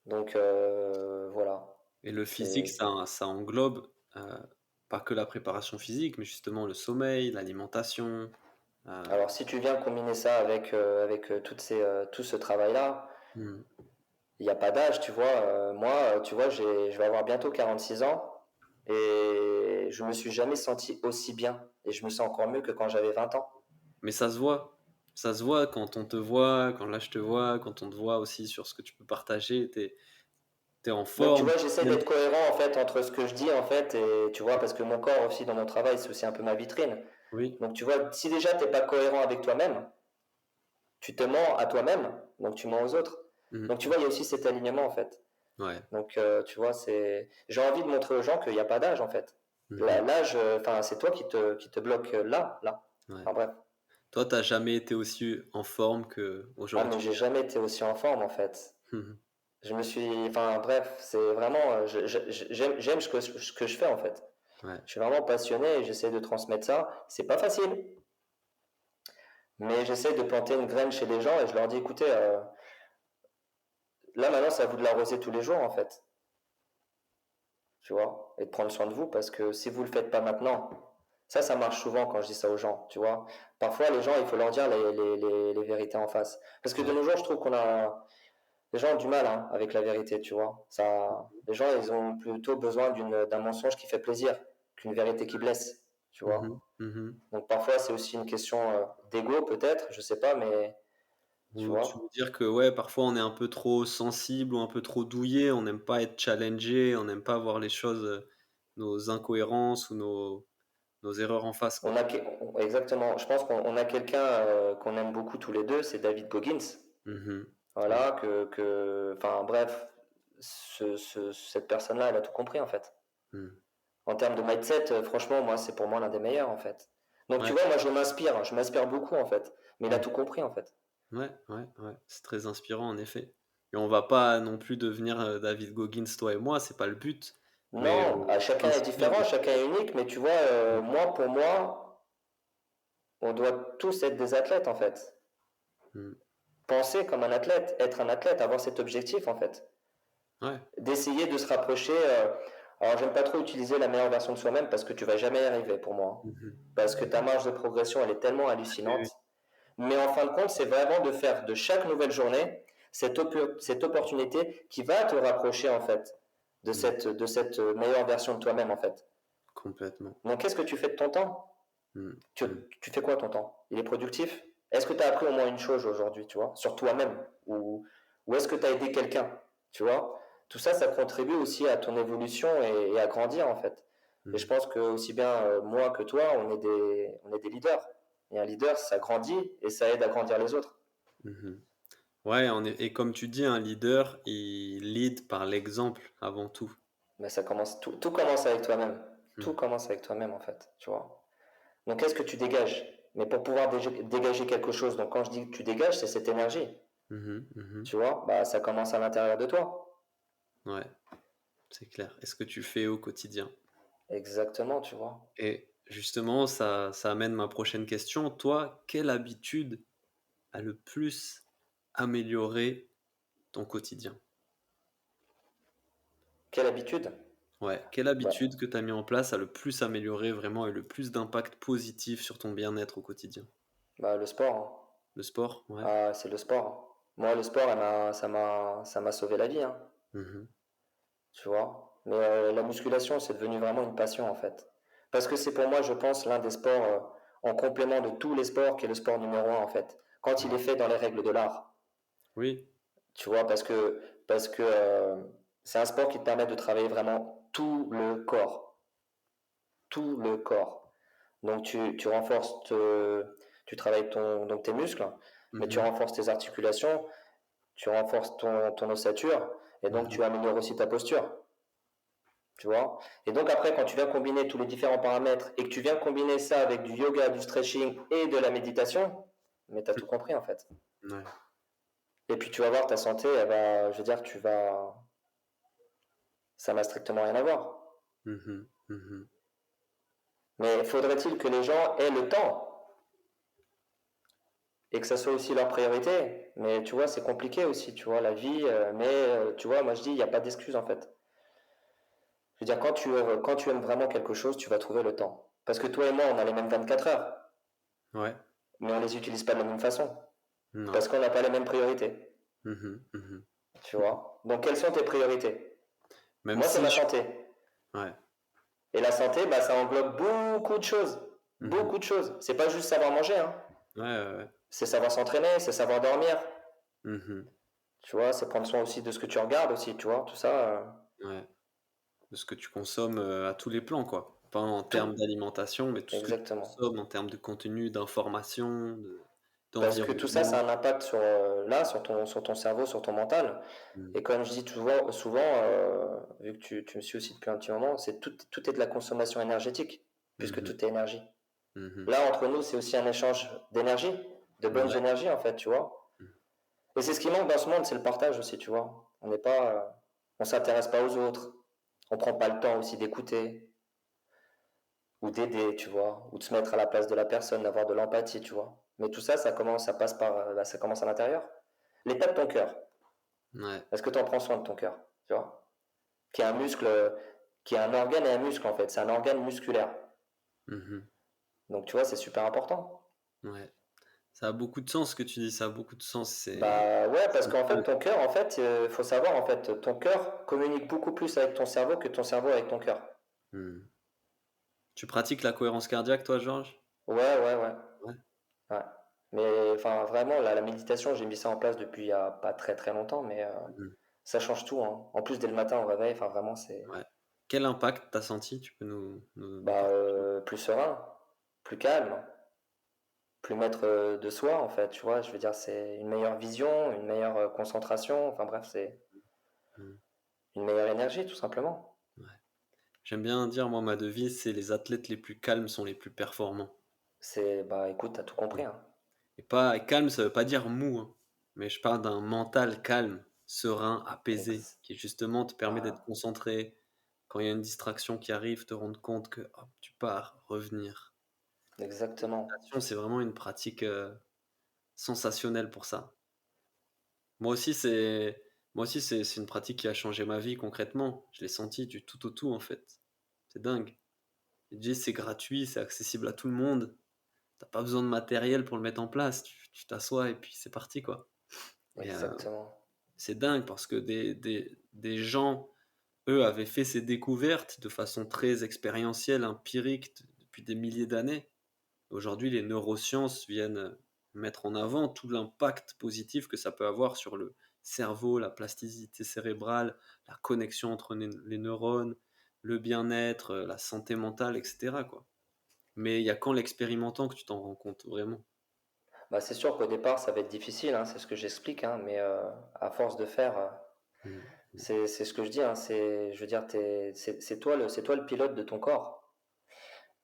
Donc voilà. Et le physique, C'est ça englobe pas que la préparation physique, mais justement le sommeil, l'alimentation. euh, Alors, si tu viens combiner ça avec tout ce travail-là, hmm. il n'y a pas d'âge, tu vois. Moi, tu vois, je vais avoir bientôt 46 ans et je me suis jamais senti aussi bien. Et je me sens encore mieux que quand j'avais 20 ans. Mais ça se voit. Ça se voit quand on te voit, quand là je te vois, quand on te voit aussi sur ce que tu peux partager. T'es en Donc, tu forme. vois, j'essaie d'être cohérent en fait entre ce que je dis en fait et tu vois, parce que mon corps aussi dans mon travail, c'est aussi un peu ma vitrine. Oui. Donc, tu vois, si déjà t'es pas cohérent avec toi-même, tu te mens à toi-même, donc tu mens aux autres. Donc, tu Mhm. vois, il y a aussi cet alignement en fait. Ouais. Donc, tu vois, j'ai envie de montrer aux gens qu'il n'y a pas d'âge en fait. Mhm. L'âge, enfin, c'est toi qui te bloque là. Ouais. Enfin, bref. Toi, t'as jamais été aussi en forme Ah, mais qu'aujourd'hui. j'ai jamais été aussi en forme en fait. Mhm. Enfin, bref, c'est vraiment, j'aime ce que je fais en fait. Ouais. Je suis vraiment passionné et j'essaie de transmettre ça. C'est pas facile, mais j'essaie de planter une graine chez les gens et je leur dis, écoutez, là maintenant, c'est à vous de l'arroser tous les jours en fait, tu vois, et de prendre soin de vous parce que si vous le faites pas maintenant, ça marche souvent quand je dis ça aux gens, tu vois. Parfois, les gens, il faut leur dire les vérités en face. Parce que de Ouais. nos jours, je trouve les gens ont du mal hein, avec la vérité, tu vois. Les gens, ils ont plutôt besoin d'un mensonge qui fait plaisir qu'une vérité qui blesse, tu Mhm. vois. Mhm. Donc parfois, c'est aussi une question d'ego, peut-être, je sais pas, mais tu Ou tu veux vois. dire que ouais, parfois on est un peu trop sensible ou un peu trop douillet, on n'aime pas être challengé, on n'aime pas voir les choses, nos incohérences ou nos erreurs en face, On quoi. a, exactement, je pense qu'on a quelqu'un qu'on aime beaucoup tous les deux, c'est David Goggins. Mhm. Ouais. Voilà, enfin bref, cette personne-là, elle a tout compris en fait. Mhm. En termes de mindset, franchement, moi, c'est pour moi l'un des meilleurs en fait. Donc tu Ouais. vois, moi, je m'inspire beaucoup en fait. Mais il a Mhm. tout compris en fait. Ouais. C'est très inspirant en effet. Et on va pas non plus devenir David Goggins, toi et moi, c'est pas le but. Mais Non, on chacun est s'inspire de. différent, chacun est unique, mais tu vois, moi, pour moi, on doit tous être des athlètes en fait. Mhm. Penser comme un athlète, être un athlète, avoir cet objectif en fait. Ouais. D'essayer de se rapprocher. Alors, j'aime pas trop utiliser la meilleure version de soi-même parce que tu vas jamais y arriver pour moi, hein. Mhm. Parce que ta marge de progression, elle est tellement Oui, oui. hallucinante. Mais en fin de compte, c'est vraiment de faire de chaque nouvelle journée cette opportunité qui va te rapprocher en fait Mhm. de cette meilleure version de toi-même en fait. Complètement. Donc, qu'est-ce que tu fais de ton temps? Mhm. tu, Mhm. tu fais quoi ton temps? Il est productif? Est-ce que tu as appris au moins une chose aujourd'hui, tu vois, sur toi-même? Ou est-ce que tu as aidé quelqu'un? Tu vois? Tout ça, ça contribue aussi à ton évolution et à grandir, en fait. Et je Mhm. pense que aussi bien moi que toi, on est des leaders. Et un leader, ça grandit et ça aide à grandir les autres. Mhm. Ouais, et comme tu dis, un leader, il lead par l'exemple avant tout. Mais ça commence, tout commence avec toi-même. Tout Mhm. commence avec toi-même, en fait, tu vois. Donc, qu'est-ce que tu dégages? Mais pour pouvoir dégager quelque chose, donc quand je dis que tu dégages, c'est cette énergie. Mhm. Mhm. Tu vois, bah, ça commence à l'intérieur de toi. Ouais, c'est clair. Est-ce que tu fais au quotidien? Exactement, tu vois. Et justement, ça amène ma prochaine question. Toi, quelle habitude a le plus amélioré ton quotidien? Quelle habitude? Ouais, quelle Bah, habitude que tu as mis en place a le plus amélioré vraiment et le plus d'impact positif sur ton bien-être au quotidien? le sport, Le sport? hein. Ouais. Ah, c'est le sport, hein. Moi, le sport, ça m'a sauvé la vie, hein, Mhm. tu vois. Mais la musculation, c'est devenu vraiment une passion, en fait. Parce que c'est pour moi, je pense, l'un des sports en complément de tous les sports qui est le sport numéro un, en fait. Quand il est fait dans les règles de l'art, Oui. tu vois, parce que c'est un sport qui te permet de travailler vraiment tout le corps. Tout le corps. Donc tu renforces, tu travailles donc tes muscles, mais tu Mhm. renforces tes articulations. tu renforces ton ossature, et donc Mhm. tu améliores aussi ta posture, tu vois. Et donc après, quand tu viens combiner tous les différents paramètres et que tu viens combiner ça avec du yoga, du stretching et de la méditation, mais tu as tout compris en fait. Ouais. Et puis tu vas voir ta santé, elle va, je veux dire, ça n'a strictement rien à voir. Mhm. Mhm. Mais faudrait-il que les gens aient le temps et que ça soit aussi leur priorité? Mais tu vois, c'est compliqué aussi, tu vois, la vie. Mais tu vois, moi je dis, il n'y a pas d'excuse en fait. Je veux dire, quand tu aimes vraiment quelque chose, tu vas trouver le temps. Parce que toi et moi, on a les mêmes 24 heures, Ouais. mais on les utilise pas de la même façon. Non. Parce qu'on n'a pas les mêmes priorités, Mhm. Mhm. tu vois. Donc, quelles sont tes priorités? Même Moi, c'est si ma je... santé. Ouais. Et la santé, bah, ça englobe beaucoup de choses. Mhm. Beaucoup de choses. C'est pas juste savoir manger, hein. Ouais, ouais, ouais. C'est savoir s'entraîner, c'est savoir dormir. Mhm. Tu vois, c'est prendre soin aussi de ce que tu regardes aussi, tu vois, tout ça. Ouais. De ce que tu consommes à tous les plans, quoi. Pas en termes Tout. d'alimentation, mais tout ce que tu Exactement. consommes en termes de contenu, d'information, Parce que tout ça, ça d'environnement. a un impact sur, sur ton cerveau, sur ton mental. Mm. Et comme je dis souvent vu que tu me suis aussi depuis un petit moment, tout est de la consommation énergétique, puisque Mhm. tout est énergie. Mhm. Là, entre nous, c'est aussi un échange d'énergie, de bonnes Ouais. énergies, en fait, tu vois. Mhm. Et c'est ce qui manque dans ce monde, c'est le partage aussi, tu vois. On n'est pas, on s'intéresse pas aux autres. On prend pas le temps aussi d'écouter ou d'aider, tu vois, ou de se mettre à la place de la personne, d'avoir de l'empathie, tu vois. Mais tout ça, ça passe par, ça commence à l'intérieur. L'état de ton cœur. Ouais. Est-ce que tu en prends soin de ton cœur, tu vois? Qui est un muscle, qui est un organe et un muscle en fait. C'est un organe musculaire. Mhm. Donc tu vois, c'est super important. Ouais. Ça a beaucoup de sens ce que tu dis, ça a beaucoup de sens. Bah ouais, parce C'est qu'en fait, dingue. ton cœur, en fait, faut savoir, en fait, ton cœur communique beaucoup plus avec ton cerveau que ton cerveau avec ton cœur. Mm. Tu pratiques la cohérence cardiaque, toi, Georges? Ouais, ouais, ouais, Ouais. ouais. Mais enfin, vraiment, la méditation, j'ai mis ça en place depuis il y a pas très très longtemps, mais Mhm. ça change tout, hein. En plus, dès le matin au réveil, enfin, vraiment, c'est Ouais. Quel impact t'as senti? Tu peux nous bah, partager? plus serein, plus calme, plus maître de soi, en fait, tu vois. Je veux dire, c'est une meilleure vision, une meilleure concentration, enfin bref, c'est Mm. une meilleure énergie, tout simplement. Ouais. J'aime bien dire, moi, ma devise, c'est les athlètes les plus calmes sont les plus performants. C'est, bah écoute, t'as tout Mm. compris, hein. Et calme, ça veut pas dire mou, hein, mais je parle d'un mental calme, serein, apaisé, Ex- qui justement te permet d'être voilà, concentré. Quand il y a une distraction qui arrive, te rendre compte que hop, tu pars, revenir. exactement. Méditation, c'est vraiment une pratique sensationnelle pour ça. Moi aussi, c'est une pratique qui a changé ma vie concrètement. Je l'ai senti du tout au tout en fait. C'est dingue. Et déjà, c'est gratuit, c'est accessible à tout le monde. T'as pas besoin de matériel pour le mettre en place. Tu t'assois et puis c'est parti quoi. Et Exactement. c'est dingue parce que des gens, eux, avaient fait ces découvertes de façon très expérientielle, empirique, depuis des milliers d'années. Aujourd'hui, les neurosciences viennent mettre en avant tout l'impact positif que ça peut avoir sur le cerveau, la plasticité cérébrale, la connexion entre les neurones, le bien-être, la santé mentale, etc., quoi. Mais il y a qu'en l'expérimentant que tu t'en rends compte vraiment. Bah c'est sûr qu'au départ, ça va être difficile, hein, c'est ce que j'explique, hein, mais à force de faire, Mm. c'est ce que je dis, hein, je veux dire, c'est toi le pilote de ton corps.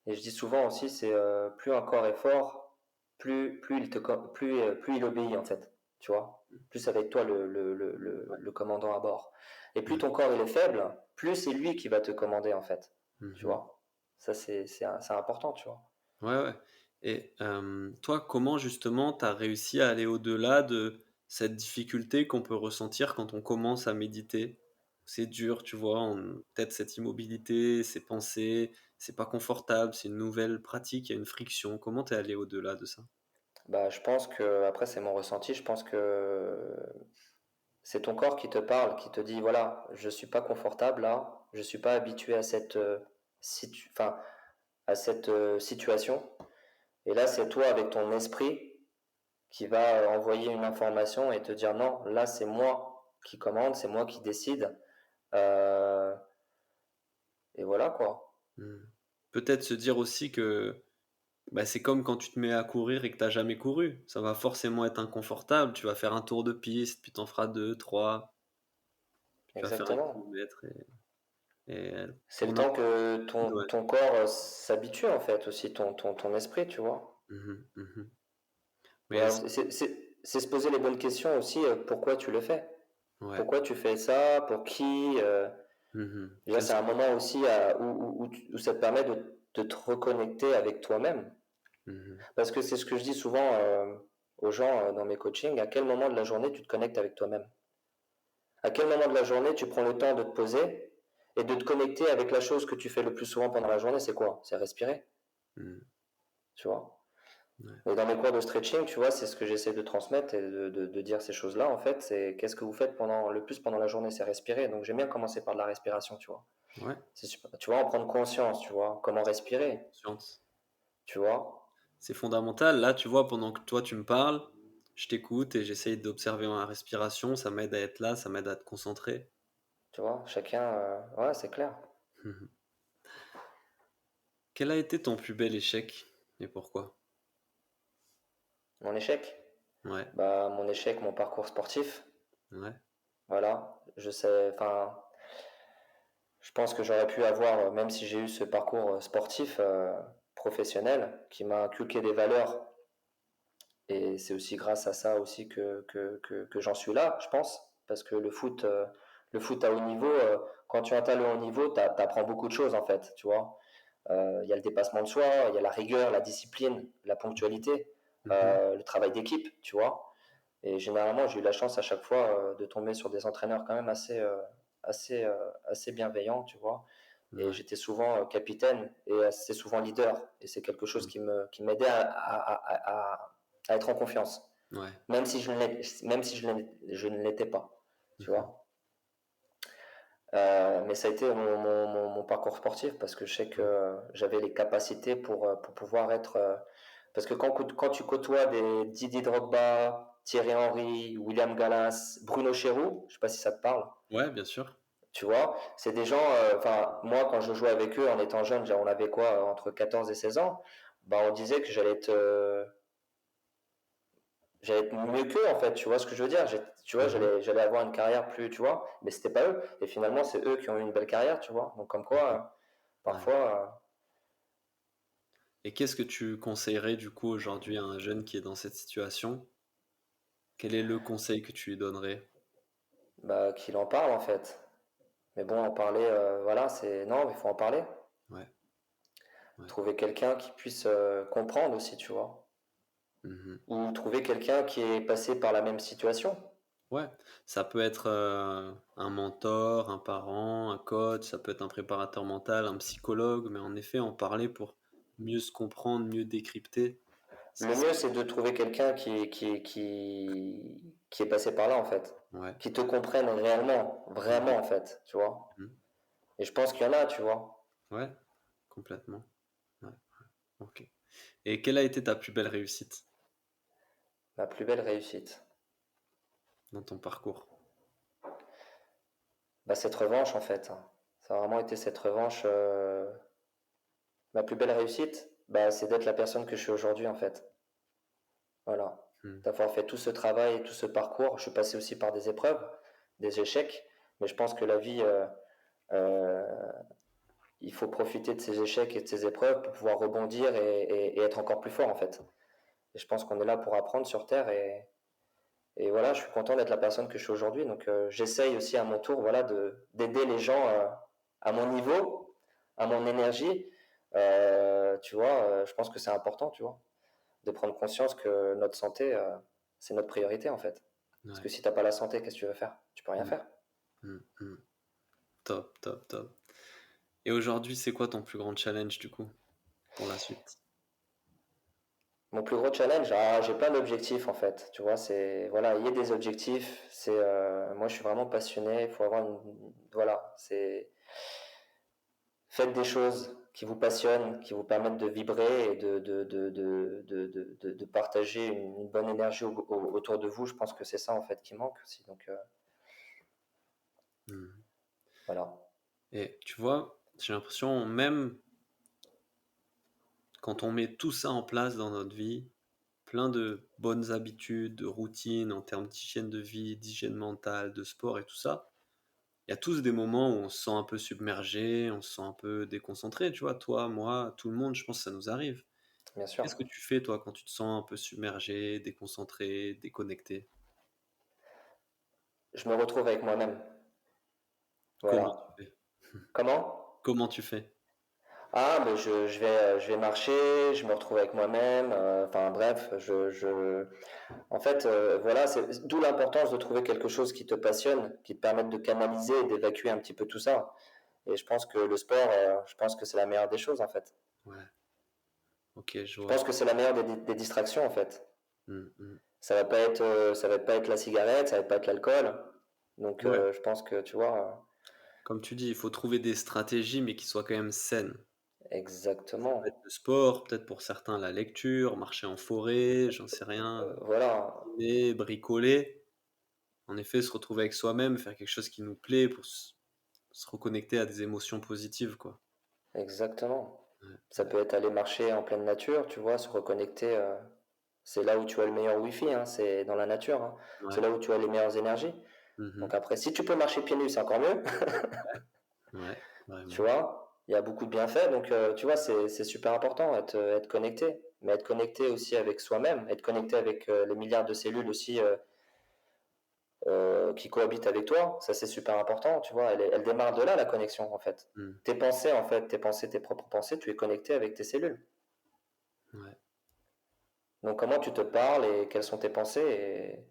Et je dis souvent aussi, c'est plus un corps est fort, plus il obéit en fait, tu vois. Plus ça va être toi le commandant à bord. Et plus Mm. ton corps il est faible, plus c'est lui qui va te commander en fait, tu Mhm. vois. Ça c'est important, tu vois. Ouais, ouais. Et toi, comment justement tu as réussi à aller au-delà de cette difficulté qu'on peut ressentir quand on commence à méditer? C'est dur, tu vois, peut-être cette immobilité, ces pensées, c'est pas confortable, c'est une nouvelle pratique, il y a une friction. Comment t'es allé au-delà de ça? Bah, je pense que, après c'est mon ressenti, je pense que c'est ton corps qui te parle, qui te dit, voilà, je suis pas confortable là, je suis pas habitué à enfin, à cette situation. Et là, c'est toi avec ton esprit qui va envoyer une information et te dire non, là c'est moi qui commande, c'est moi qui décide. Euh, et voilà quoi. Hmm. Peut-être se dire aussi que Bah, c'est comme quand tu te mets à courir et que tu as jamais couru. Ça va forcément être inconfortable. Tu vas faire un tour de piste, puis tu en feras 2, 3. Tu vas faire un Exactement. kilomètre et C'est le ton temps que ouais. ton corps s'habitue en fait aussi, ton esprit, tu vois. Mmh mh. Mmh. Mais Voilà, c'est se poser les bonnes questions aussi, pourquoi tu le fais? ouais. Pourquoi tu fais ça? Pour qui? Déjà, Quels c'est un moment aussi où ça te permet de te reconnecter avec toi-même. mmh Parce que c'est ce que je dis souvent aux gens dans mes coachings, à quel moment de la journée tu te connectes avec toi-même? À quel moment de la journée tu prends le temps de te poser et de te connecter avec la chose que tu fais le plus souvent pendant la journée, c'est quoi? C'est respirer, Mmh. tu vois? Ouais. Et dans mes cours de stretching, tu vois, c'est ce que j'essaie de transmettre et de dire ces choses-là, en fait, c'est qu'est-ce que vous faites le plus pendant la journée, c'est respirer. Donc j'aime bien commencer par de la respiration, tu vois. Ouais, C'est super, tu vois, en prendre conscience, tu vois, comment respirer, conscience. tu vois. C'est fondamental. Là, tu vois, pendant que toi, tu me parles, je t'écoute et j'essaye d'observer ma respiration. Ça m'aide à être là, ça m'aide à te concentrer. Tu vois, chacun, ouais, c'est clair. Mmh. Quel a été ton plus bel échec et pourquoi? Mon échec, Ouais, bah, mon échec, mon parcours sportif, ouais. voilà. Je sais, enfin, je pense que j'aurais pu avoir, même si j'ai eu ce parcours sportif professionnel, qui m'a inculqué des valeurs. Et c'est aussi grâce à ça aussi que j'en suis là, je pense. Parce que le foot à haut niveau, quand tu atteins le haut niveau, tu apprends beaucoup de choses en fait, tu vois. Il y a le dépassement de soi, il y a la rigueur, la discipline, la ponctualité, Mmh. le travail d'équipe, tu vois. Et généralement, j'ai eu la chance à chaque fois de tomber sur des entraîneurs quand même assez bienveillants, tu vois. Et Ouais. j'étais souvent capitaine et assez souvent leader. Et c'est quelque chose Mmh. qui m'aidait à être en confiance, Ouais. même si je ne l'étais pas, tu Mmh. vois. Mais ça a été mon parcours sportif parce que je sais que Ouais. j'avais les capacités pour pouvoir être. Parce que quand tu côtoies des Didier Drogba, Thierry Henry, William Gallas, Bruno Chéroux, je sais pas si ça te parle, Ouais, bien sûr. tu vois, c'est des gens. Enfin, moi, quand je jouais avec eux en étant jeune, on avait quoi, entre 14 et 16 ans, bah, on disait que j'allais être mieux qu'eux en fait, tu vois ce que je veux dire? Tu vois, Mmh. j'allais avoir une carrière plus, tu vois, mais c'était pas eux. Et finalement, c'est eux qui ont eu une belle carrière, tu vois. Donc comme quoi, Mmh. Ouais. parfois, Et qu'est-ce que tu conseillerais du coup aujourd'hui à un jeune qui est dans cette situation? Quel est le conseil que tu lui donnerais? bah, qu'il en parle en fait. Mais bon, en parler, voilà, c'est non, il faut en parler. Ouais, ouais. Trouver quelqu'un qui puisse comprendre aussi, tu vois. Mmh. Ou trouver quelqu'un qui est passé par la même situation. Ouais, ça peut être, un mentor, un parent, un coach, ça peut être un préparateur mental, un psychologue, mais en effet, en parler pour mieux se comprendre, mieux décrypter, Le c'est mieux, c'est de trouver quelqu'un qui est passé par là, en fait. ouais. Qui te comprenne réellement, Mmh. vraiment, en fait, tu vois. Mmh. Et je pense qu'il y en a, tu vois. Ouais, complètement. Ouais, OK. Et quelle a été ta plus belle réussite Ma plus belle réussite. dans ton parcours? Bah, cette revanche, en fait, hein. Ça a vraiment été cette revanche. Ma plus belle réussite, bah, c'est d'être la personne que je suis aujourd'hui, en fait. Voilà. Mmh. D'avoir fait tout ce travail et tout ce parcours. Je suis passé aussi par des épreuves, des échecs. Mais je pense que la vie, euh, il faut profiter de ces échecs et de ces épreuves pour pouvoir rebondir et être encore plus fort, en fait. Et je pense qu'on est là pour apprendre sur Terre. Et voilà, je suis content d'être la personne que je suis aujourd'hui. Donc, j'essaye aussi à mon tour, voilà, d'aider les gens à mon niveau, à mon énergie. Tu vois, je pense que c'est important, tu vois, de prendre conscience que notre santé, c'est notre priorité, en fait. Parce Ouais. que si t'as pas la santé, qu'est-ce que tu veux faire? Tu peux rien Mmh. faire. Mmh. Mmh. Top, top, top. Et aujourd'hui, c'est quoi ton plus grand challenge du coup, pour la suite? Mon plus gros challenge, j'ai plein d'objectifs en fait. Tu vois, c'est voilà, il y a des objectifs. Moi, je suis vraiment passionné. Il faut avoir voilà, c'est faites des choses qui vous passionnent, qui vous permettent de vibrer et de partager une bonne énergie autour de vous. Je pense que c'est ça en fait qui manque aussi. Donc Mmh. voilà. Et tu vois, j'ai l'impression même quand on met tout ça en place dans notre vie, plein de bonnes habitudes, de routines en termes d'hygiène de vie, d'hygiène mentale, de sport et tout ça, il y a tous des moments où on se sent un peu submergé, on se sent un peu déconcentré, tu vois? Toi, moi, tout le monde, je pense que ça nous arrive. bien sûr. Qu'est-ce que tu fais, toi, quand tu te sens un peu submergé, déconcentré, déconnecté? Je me retrouve avec moi-même. Comment Voilà. tu fais? Comment? Comment tu fais? Ah, mais je vais marcher, je me retrouve avec moi-même. Enfin bref, en fait, voilà, c'est d'où l'importance de trouver quelque chose qui te passionne, qui te permette de canaliser et d'évacuer un petit peu tout ça. Et je pense que le sport, je pense que c'est la meilleure des choses en fait. Ouais, OK, je Je vois. pense que c'est la meilleure des distractions en fait. Mmh mh. Ça va pas être la cigarette, ça va pas être l'alcool. Donc, Ouais, je pense que tu vois, comme tu dis, il faut trouver des stratégies, mais qui soient quand même saines. Ça peut être exactement. le sport, peut-être pour certains la lecture, marcher en forêt, j'en sais rien, Voilà, cuisiner, bricoler. En effet, se retrouver avec soi-même, faire quelque chose qui nous plaît pour se reconnecter à des émotions positives, quoi. exactement. Ouais, Ça ouais, peut être aller marcher en pleine nature, tu vois, se reconnecter. C'est là où tu as le meilleur wifi, hein, c'est dans la nature, hein. C'est ouais. là où tu as les meilleures énergies. Mmh. Donc après, si tu peux marcher pieds nus, c'est encore mieux. Ouais, Tu vraiment. vois, il y a beaucoup de bienfaits. Donc, tu vois, c'est super important, être connecté. Mais être connecté aussi avec soi-même, être connecté avec les milliards de cellules aussi qui cohabitent avec toi. Ça, c'est super important. Tu vois, elle démarre de là, la connexion, en fait. Mmh. Tes pensées, en fait, tes pensées, tes propres pensées, tu es connecté avec tes cellules. Ouais. Donc, comment tu te parles et quelles sont tes pensées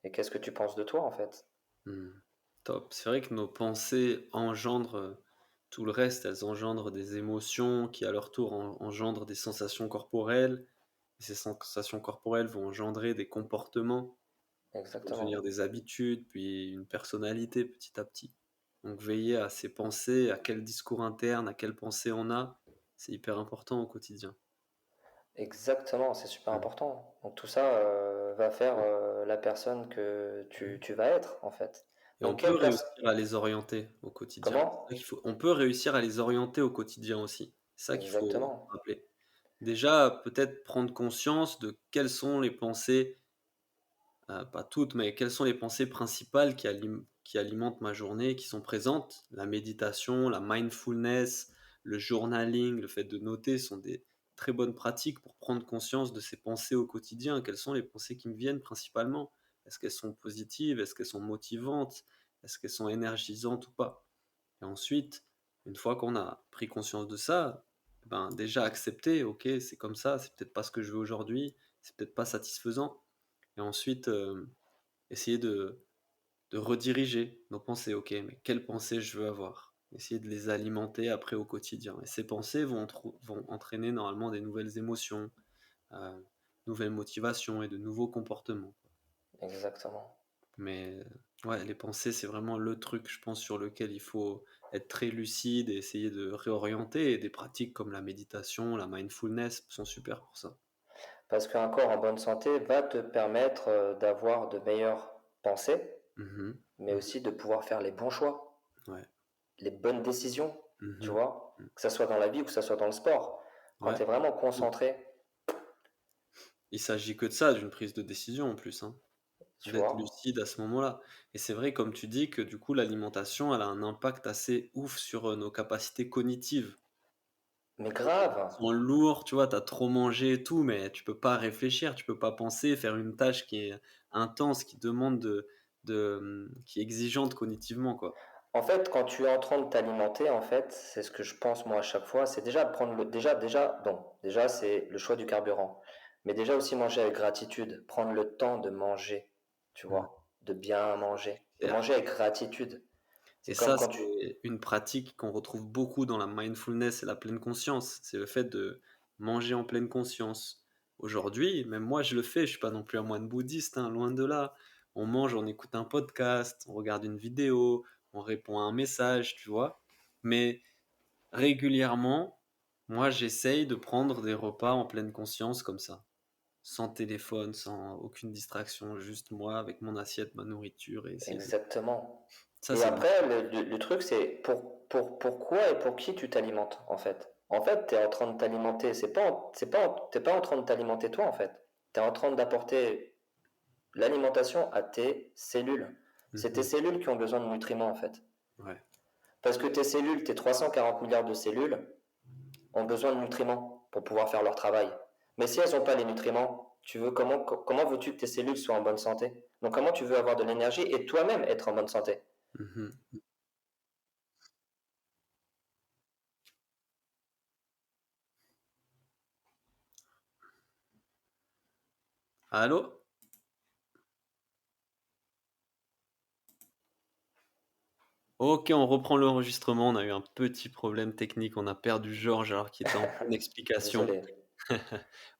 et qu'est-ce que tu penses de toi, en fait. Mmh. Top. C'est vrai que nos pensées engendrent, tout le reste. Elles engendrent des émotions qui, à leur tour, engendrent des sensations corporelles. Et ces sensations corporelles vont engendrer des comportements, qui vont devenir Exactement. des habitudes, puis une personnalité petit à petit. Donc veiller à ses pensées, à quel discours interne, à quelle pensée on a, c'est hyper important au quotidien. Exactement, c'est super Mmh. important. Donc tout ça va faire la personne que Mmh. tu vas être, en fait. Et on Donc peut quelle personne... réussir à les orienter au quotidien. C'est ça Comment? qu'il faut on peut réussir à les orienter au quotidien aussi. C'est ça qu'il faut Exactement. rappeler. Déjà, peut-être prendre conscience de quelles sont les pensées, pas toutes, mais quelles sont les pensées principales qui alimentent ma journée, qui sont présentes. La méditation, la mindfulness, le journaling, le fait de noter sont des très bonnes pratiques pour prendre conscience de ces pensées au quotidien. Quelles sont les pensées qui me viennent principalement? Est-ce qu'elles sont positives? Est-ce qu'elles sont motivantes? Est-ce qu'elles sont énergisantes ou pas? Et ensuite, une fois qu'on a pris conscience de ça, ben, déjà accepter: «OK, c'est comme ça, c'est peut-être pas ce que je veux aujourd'hui, c'est peut-être pas satisfaisant». Et ensuite, essayer de rediriger nos pensées. OK, mais quelles pensées je veux avoir? Essayer de les alimenter après au quotidien et ces pensées vont entraîner normalement des nouvelles émotions, heu, nouvelles motivations et de nouveaux comportements. Exactement. Mais, ouais, les pensées, c'est vraiment le truc, je pense, sur lequel il faut être très lucide et essayer de réorienter et des pratiques comme la méditation, la mindfulness sont super pour ça. Parce qu'un corps en bonne santé va te permettre d'avoir de meilleures pensées, Mmh. mais Mmh. aussi de pouvoir faire les bons choix, Ouais. les bonnes décisions, tu Mmh. vois, Mmh. que ça soit dans la vie ou que ça soit dans le sport. Quand Ouais. tu es vraiment concentré, Il s'agit que de ça, d'une prise de décision en plus, hein. tu D'être vois. lucide à ce moment-là et c'est vrai comme tu dis que du coup l'alimentation elle a un impact assez ouf sur, nos capacités cognitives. Mais Des fois tu grave, te sens lourd, tu vois? Tu as trop mangé et tout, mais tu peux pas réfléchir, tu peux pas penser, faire une tâche qui est intense, qui demande qui est exigeante cognitivement, quoi. en fait, quand tu es en train de t'alimenter, en fait, c'est ce que je pense moi à chaque fois, c'est déjà prendre le déjà c'est le choix du carburant. Mais déjà aussi manger avec gratitude, prendre le temps de manger, tu Mmh. vois, de bien manger, de Clair. manger avec gratitude. Et C'est comme ça, quand tu c'est une pratique qu'on retrouve beaucoup dans la mindfulness et la pleine conscience. C'est le fait de manger en pleine conscience. Aujourd'hui, même moi je le fais, je suis pas non plus un moine bouddhiste, hein, loin de là. On mange, on écoute un podcast, on regarde une vidéo, on répond à un message, tu vois. Mais régulièrement, moi j'essaye de prendre des repas en pleine conscience comme ça. Sans téléphone, sans aucune distraction, juste moi avec mon assiette, ma nourriture et essayer de... exactement. Ça, Et c'est bien. après, le truc, c'est pourquoi et pour qui tu t'alimentes, en fait. En fait, tu es en train de t'alimenter. T'es pas en train de t'alimenter toi, en fait. Tu es en train d'apporter l'alimentation à tes cellules. C'est tes Mhm. cellules qui ont besoin de nutriments, en fait. Ouais. Parce que tes cellules, tes 340 milliards de cellules, ont besoin de nutriments pour pouvoir faire leur travail. Mais si elles n'ont pas les nutriments, comment veux-tu que tes cellules soient en bonne santé? Donc comment tu veux avoir de l'énergie et toi-même être en bonne santé? Mhm. Allô? Ok, on reprend l'enregistrement. On a eu un petit problème technique. On a perdu Georges alors qu'il était en pleine explication. Désolé.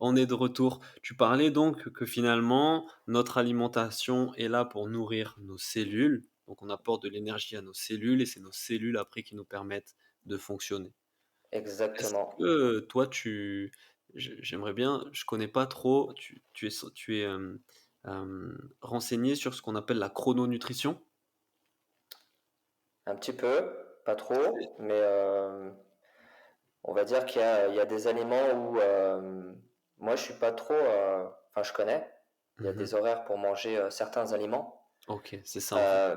On est de retour. Tu parlais donc que finalement, notre alimentation est là pour nourrir nos cellules. Donc on apporte de l'énergie à nos cellules et c'est nos cellules après qui nous permettent de fonctionner. Est-ce Exactement. que toi, j'aimerais bien, je connais pas trop, tu es renseigné sur ce qu'on appelle la chrononutrition? Un petit peu, pas C'est- trop, mais on va dire il y a des aliments où moi je suis pas trop. Enfin, je connais. Il y a Mhm. des horaires pour manger certains aliments. Ok, c'est ça en fait. Euh,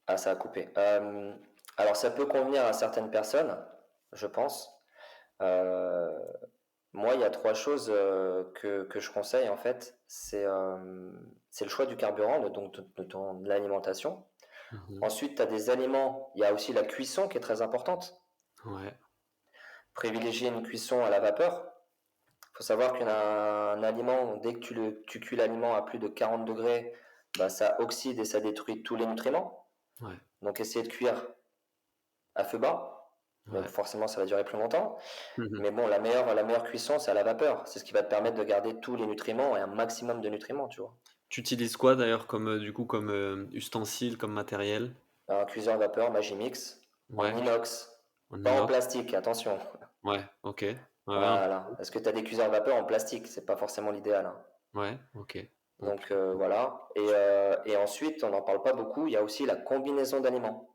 Ah, ça a coupé. Alors, ça peut convenir à certaines personnes, je pense. Euh, Moi, il y a trois choses que je conseille, en fait. C'est le choix du carburant, de l'alimentation. Mhm. Ensuite, tu as des aliments. Il y a aussi la cuisson qui est très importante. Ouais, Privilégier une cuisson à la vapeur. Il faut savoir qu'un aliment, dès que tu cuis l'aliment à plus de 40 degrés, bah, ça oxyde et ça détruit tous les nutriments. ouais, Donc, essayer de cuire à feu bas, mais ouais. forcément ça va durer plus longtemps. Mhm. Mais bon, la meilleure cuisson, c'est à la vapeur. C'est ce qui va te permettre de garder tous les nutriments et un maximum de nutriments, tu vois. Tu utilises quoi d'ailleurs comme comme ustensile, comme matériel? Un cuiseur à vapeur Magimix en Ouais, inox, en pas en inox. plastique, attention. Ouais, ok. Ouais, ouais, Voilà, parce que tu as des cuiseurs à vapeur en plastique, c'est pas forcément l'idéal, hein. ouais, ok. Bon, Donc voilà. Et ensuite, on n'en parle pas beaucoup, il y a aussi la combinaison d'aliments.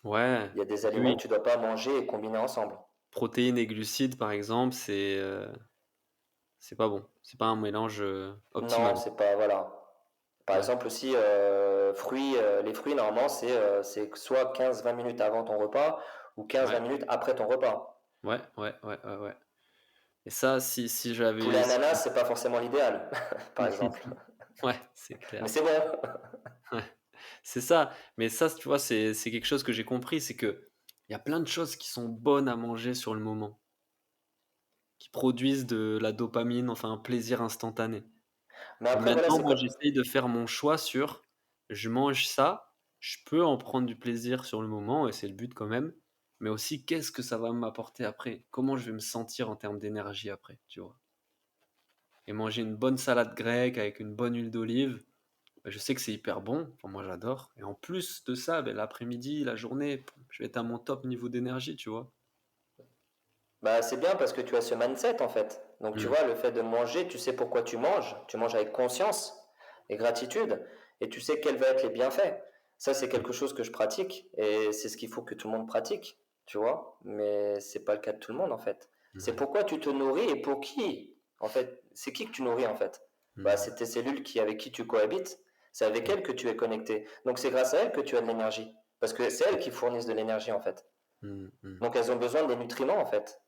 ouais, Il y a des oui, aliments oui. que tu dois pas manger et combiner ensemble. Protéines et glucides, par exemple, c'est pas bon. C'est pas un mélange Non, optimal. c'est pas, voilà. Par Ouais, exemple aussi, les fruits, normalement, c'est soit 15-20 minutes avant ton repas ou ouais, 15-20 minutes après ton repas. ouais, ouais, ouais, ouais, ouais. Et ça, si Poulet j'avais, ananas, c'est pas forcément l'idéal, par exemple. ouais, c'est Mais clair. c'est bon. Ouais, c'est ça. Mais ça, tu vois, c'est quelque chose que j'ai compris, c'est que il y a plein de choses qui sont bonnes à manger sur le moment, qui produisent de la dopamine, enfin un plaisir instantané. Mais Et après, voilà, maintenant, c'est moi, quoi? j'essaye de faire mon choix sur, je mange ça, je peux en prendre du plaisir sur le moment, et c'est le but quand même, mais aussi qu'est-ce que ça va m'apporter après? Comment je vais me sentir en termes d'énergie après, tu vois? Et manger une bonne salade grecque avec une bonne huile d'olive, bah, je sais que c'est hyper bon, enfin moi j'adore. Et en plus de ça, ben, l'après-midi, la journée, je vais être à mon top niveau d'énergie, tu vois? Bah, c'est bien parce que tu as ce mindset, en fait. Donc, tu Mm. vois, le fait de manger, tu sais pourquoi tu manges avec conscience et gratitude, et tu sais quels vont être les bienfaits. Ça, c'est quelque chose que je pratique, et c'est ce qu'il faut que tout le monde pratique, tu vois. Mais c'est pas le cas de tout le monde, en fait. C'est Ouais. pourquoi tu te nourris et pour qui, en fait. C'est qui que tu nourris, en fait? Bah, Mm. c'est tes cellules avec qui tu cohabites. C'est avec Ouais. elles que tu es connecté. Donc, c'est grâce à elles que tu as de l'énergie. Parce que c'est elles qui fournissent de l'énergie, en fait. Mm, mm. Donc, elles ont besoin des nutriments, en fait,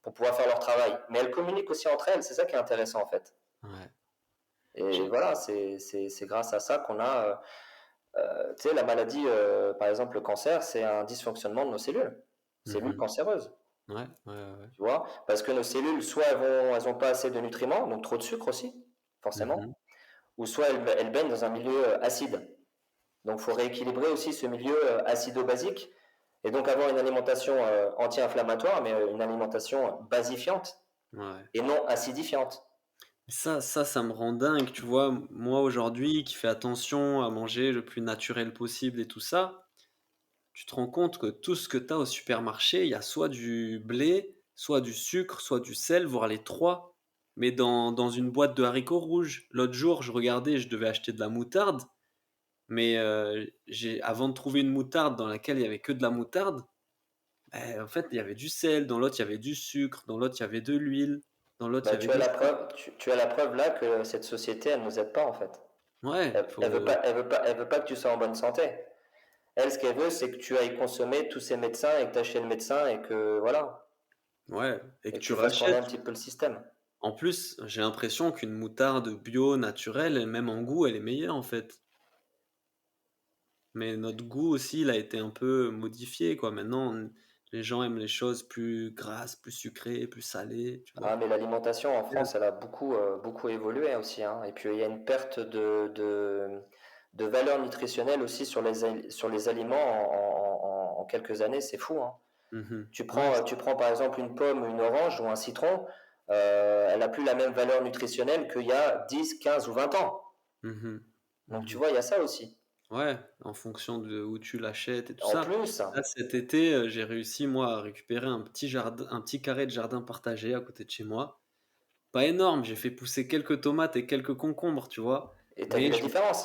pour pouvoir faire leur travail. Mais elles communiquent aussi entre elles, c'est ça qui est intéressant en fait. Ouais. Et J'ai- voilà, c'est grâce à ça qu'on a, tu sais, la maladie, par exemple le cancer, c'est un dysfonctionnement de nos cellules Mhm. cancéreuses, Ouais, ouais, ouais, ouais. tu vois, parce que nos cellules, soit elles ont pas assez de nutriments, donc trop de sucre aussi, Mhm. forcément, ou soit elles baignent dans un milieu acide. Donc il faut rééquilibrer aussi ce milieu acido-basique, et donc avoir une alimentation anti-inflammatoire, mais une alimentation basifiante Ouais. et non acidifiante. Ça me rend dingue, tu vois. Moi, aujourd'hui, qui fais attention à manger le plus naturel possible et tout ça, tu te rends compte que tout ce que tu as au supermarché, il y a soit du blé, soit du sucre, soit du sel, voire les trois, mais dans une boîte de haricots rouges. L'autre jour, je regardais, je devais acheter de la moutarde, Mais avant de trouver une moutarde dans laquelle il y avait que de la moutarde, en fait, il y avait du sel, dans l'autre, il y avait du sucre, dans l'autre, il y avait de l'huile, dans l'autre, il y Bah, avait tu as des la fruits. preuve, tu as la preuve là que cette société, elle nous aide pas en fait. Ouais, Elle veut pas que tu sois en bonne santé. Elle, ce qu'elle veut, c'est que tu ailles consommer tous ces médecins et que tu achètes chez le médecin et que voilà, ouais, et que et que tu tu fasses tourner rachètes. un petit peu le système. En plus, j'ai l'impression qu'une moutarde bio, naturelle, même en goût, elle est meilleure en fait. Mais notre goût aussi, il a été un peu modifié, quoi. Maintenant, les gens aiment les choses plus grasses, plus sucrées, plus salées, tu vois. Ah, mais l'alimentation en Ouais. France, elle a beaucoup évolué aussi, hein. Et puis il y a une perte de valeur nutritionnelle aussi sur les aliments en quelques années, c'est fou, hein. Mhm. Ouais, Tu prends par exemple une pomme, une orange ou un citron, elle n'a plus la même valeur nutritionnelle qu'il y a 10, 15 ou 20 ans. mhm, Donc tu mhm. vois, il y a ça aussi. Ouais, en fonction de où tu l'achètes et tout En ça. plus, Là, cet été, j'ai réussi, moi, à récupérer un petit jardin, un petit carré de jardin partagé à côté de chez moi. Pas énorme, j'ai fait pousser quelques tomates et quelques concombres, tu vois. et tu as vu Mais la différence.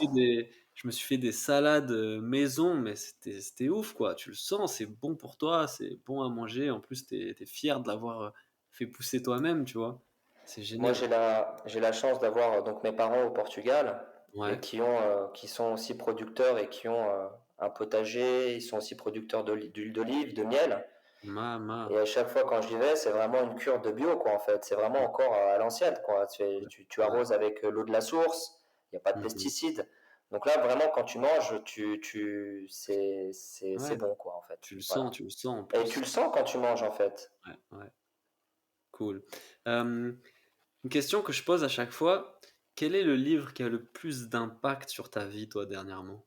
je me suis fait des salades maison, mais c'était ouf, quoi. Tu le sens, c'est bon pour toi, c'est bon à manger. En plus, t'es fier de l'avoir fait pousser toi-même, tu vois. C'est Moi, génial. j'ai la chance d'avoir donc mes parents au Portugal et Ouais, qui sont aussi producteurs et qui ont un potager. Ils sont aussi producteurs d'huile d'olive, de miel. ma. Et à chaque fois quand j'y vais, c'est vraiment une cure de bio, quoi, en fait. C'est vraiment encore à l'ancienne, quoi. Ouais, Tu ouais. arroses avec l'eau de la source, il n'y a pas de Mhm. pesticides. Donc là, vraiment, quand tu manges, c'est Ouais, bon, quoi, en fait. tu Voilà. le sens en Et tu plus. le sens quand tu manges, en fait. Ouais, ouais, cool. Une question que je pose à chaque fois, quel est le livre qui a le plus d'impact sur ta vie, toi, dernièrement?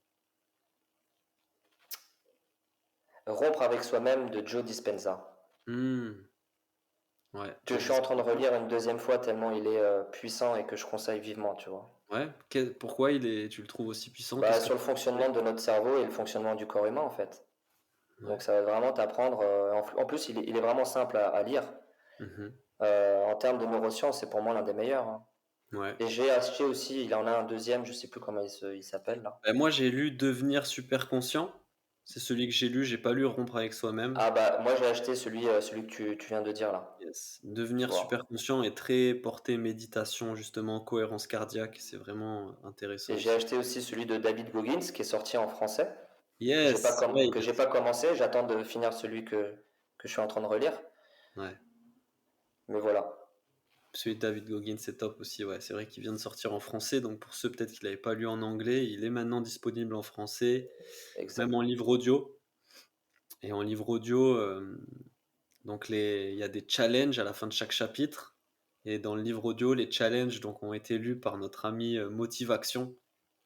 Rompre avec soi-même de Joe Dispenza. Hmm, ouais, Que Joe je suis en train de Dispenza. relire une deuxième fois tellement il est puissant et que je conseille vivement, tu vois. Ouais, pourquoi tu le trouves aussi puissant? Bah, Qu'est-ce que sur le tu as fonctionnement de notre cerveau et le fonctionnement du corps humain, en fait. Ouais. Donc ça va vraiment t'apprendre. En plus, il est vraiment simple à lire. Mhm. En termes de neurosciences, c'est pour moi l'un des meilleurs, hein. Ouais. Et j'ai acheté aussi, il en a un deuxième, je sais plus comment il s'appelle là. Moi, j'ai lu Devenir super conscient. C'est celui que j'ai lu. J'ai pas lu Rompre avec soi-même. Ah bah moi j'ai acheté celui que tu viens de dire là, Yes. tu Devenir super vois. conscient est très porté méditation, justement, cohérence cardiaque. C'est vraiment Et intéressant j'ai aussi. acheté aussi celui de David Goggins qui est sorti en français, Yes, ouais, que j'ai pas commencé, j'attends de finir celui que je suis en train de relire. ouais. Mais voilà, Celui de David Goggins, c'est top aussi, ouais. C'est vrai qu'il vient de sortir en français, donc pour ceux peut-être qui l'avaient pas lu en anglais, il est maintenant disponible en français, même exact. en livre audio. Et en livre audio, donc il y a des challenges à la fin de chaque chapitre. Et dans le livre audio, les challenges donc, ont été lus par notre ami Motivation,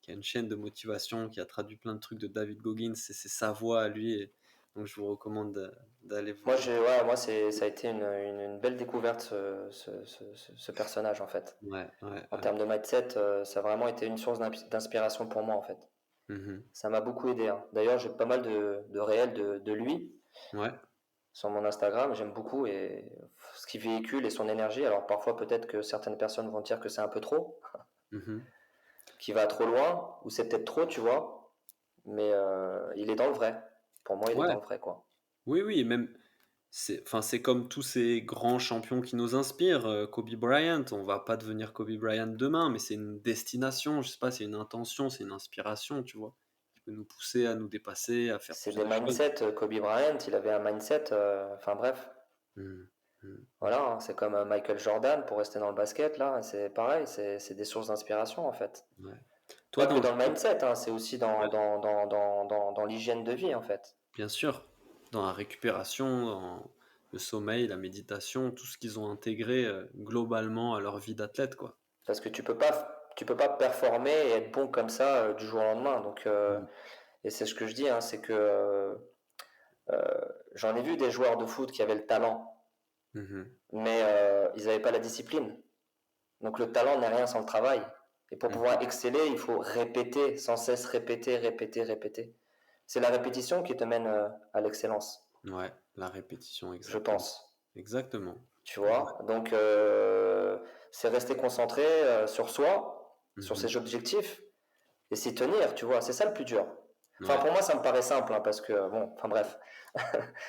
qui a une chaîne de motivation, qui a traduit plein de trucs de David Goggins, et c'est sa voix à lui. Et donc je vous recommande d'aller vous... Moi ça a été une belle découverte ce personnage en fait. Ouais, ouais, En ouais. termes de mindset, ça a vraiment été une source d'inspiration pour moi en fait. Mhm. Ça m'a beaucoup aidé, hein. D'ailleurs, j'ai pas mal de réels de lui Ouais. sur mon Instagram, j'aime beaucoup et ce qu'il véhicule et son énergie. Alors parfois peut-être que certaines personnes vont dire que c'est un peu trop, Mhm. qu'il va trop loin, ou c'est peut-être trop, tu vois, mais il est dans le vrai. Pour moi, il est Ouais. dans le vrai, quoi. Oui, oui, et même, c'est comme tous ces grands champions qui nous inspirent. Kobe Bryant, on va pas devenir Kobe Bryant demain, mais c'est une destination, je sais pas, c'est une intention, c'est une inspiration, tu vois, qui peut nous pousser à nous dépasser, à faire C'est plus des de choses. mindsets. Kobe Bryant, il avait un mindset, enfin bref. Mm, mm, mm. Voilà, hein, c'est comme Michael Jordan, pour rester dans le basket, là, c'est pareil, c'est des sources d'inspiration, en fait. Ouais. Toi, Pas que dans le dans le sport, mindset, hein, c'est aussi ouais, dans l'hygiène de vie, en fait. bien sûr, dans la récupération, dans le sommeil, la méditation, tout ce qu'ils ont intégré globalement à leur vie d'athlète, quoi. Parce que tu peux pas performer et être bon comme ça du jour au lendemain. Donc, Mm, et c'est ce que je dis, hein, c'est que j'en ai vu des joueurs de foot qui avaient le talent, mhm, mais ils n'avaient pas la discipline. Donc le talent n'est rien sans le travail. Et pour mhm. pouvoir exceller, il faut répéter, sans cesse répéter, répéter, répéter. C'est la répétition qui te mène à l'excellence, Ouais, la répétition, je exactement. pense. Exactement. Tu Exact. vois? Donc c'est rester concentré sur soi, sur Mhm. ses objectifs, et s'y tenir, tu vois, c'est ça le plus dur. Enfin, Ouais. pour moi, ça me paraît simple, hein, parce que, bon, enfin bref,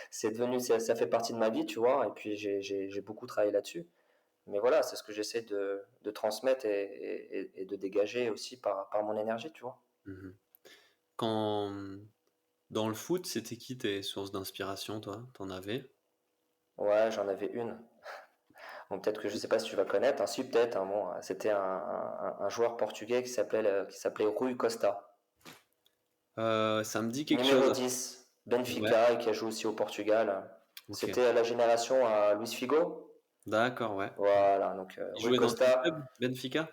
ça fait partie de ma vie, tu vois, et puis j'ai beaucoup travaillé là-dessus. Mais voilà, c'est ce que j'essaie de transmettre et de dégager aussi par mon énergie, tu vois. Mmh. Quand, dans le foot, c'était qui tes sources d'inspiration, toi? T'en avais? Ouais, j'en avais une. Bon, peut-être que je sais pas si tu vas connaître, hein, si peut-être, hein, bon, c'était un joueur portugais qui s'appelait Rui Costa. Ça me dit quelque Numéro chose. 10, Ouais, Benfica, et qui a joué aussi au Portugal. OK. C'était la génération à Luis Figo. D'accord, ouais. Voilà, donc Il Rui jouait dans quel Costa. club? Benfica?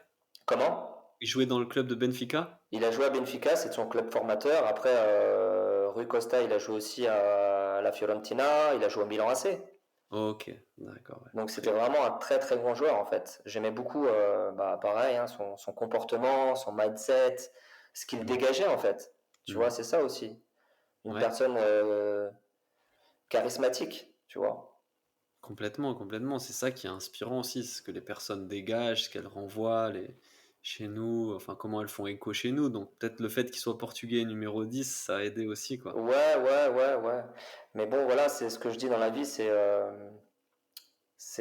Comment? Il jouait dans le club de Benfica? Il a joué à Benfica, c'est son club formateur. Après, Rui Costa, il a joué aussi à la Fiorentina, il a joué au Milan AC. OK, d'accord, ouais. Donc Très c'était vraiment un très très grand joueur en fait. J'aimais beaucoup, bah, pareil, hein, son comportement, son mindset, ce qu'il mmh. dégageait en fait. Tu vois, Mmh. c'est ça aussi. Une Ouais, personne charismatique, tu vois. complètement, complètement. C'est ça qui est inspirant aussi, c'est ce que les personnes dégagent, ce qu'elles renvoient chez nous, enfin comment elles font écho chez nous. Donc peut-être le fait qu'il soit portugais numéro 10, ça a aidé aussi, quoi. Ouais, ouais, ouais, ouais. Mais bon, voilà, c'est ce que je dis dans la vie, c'est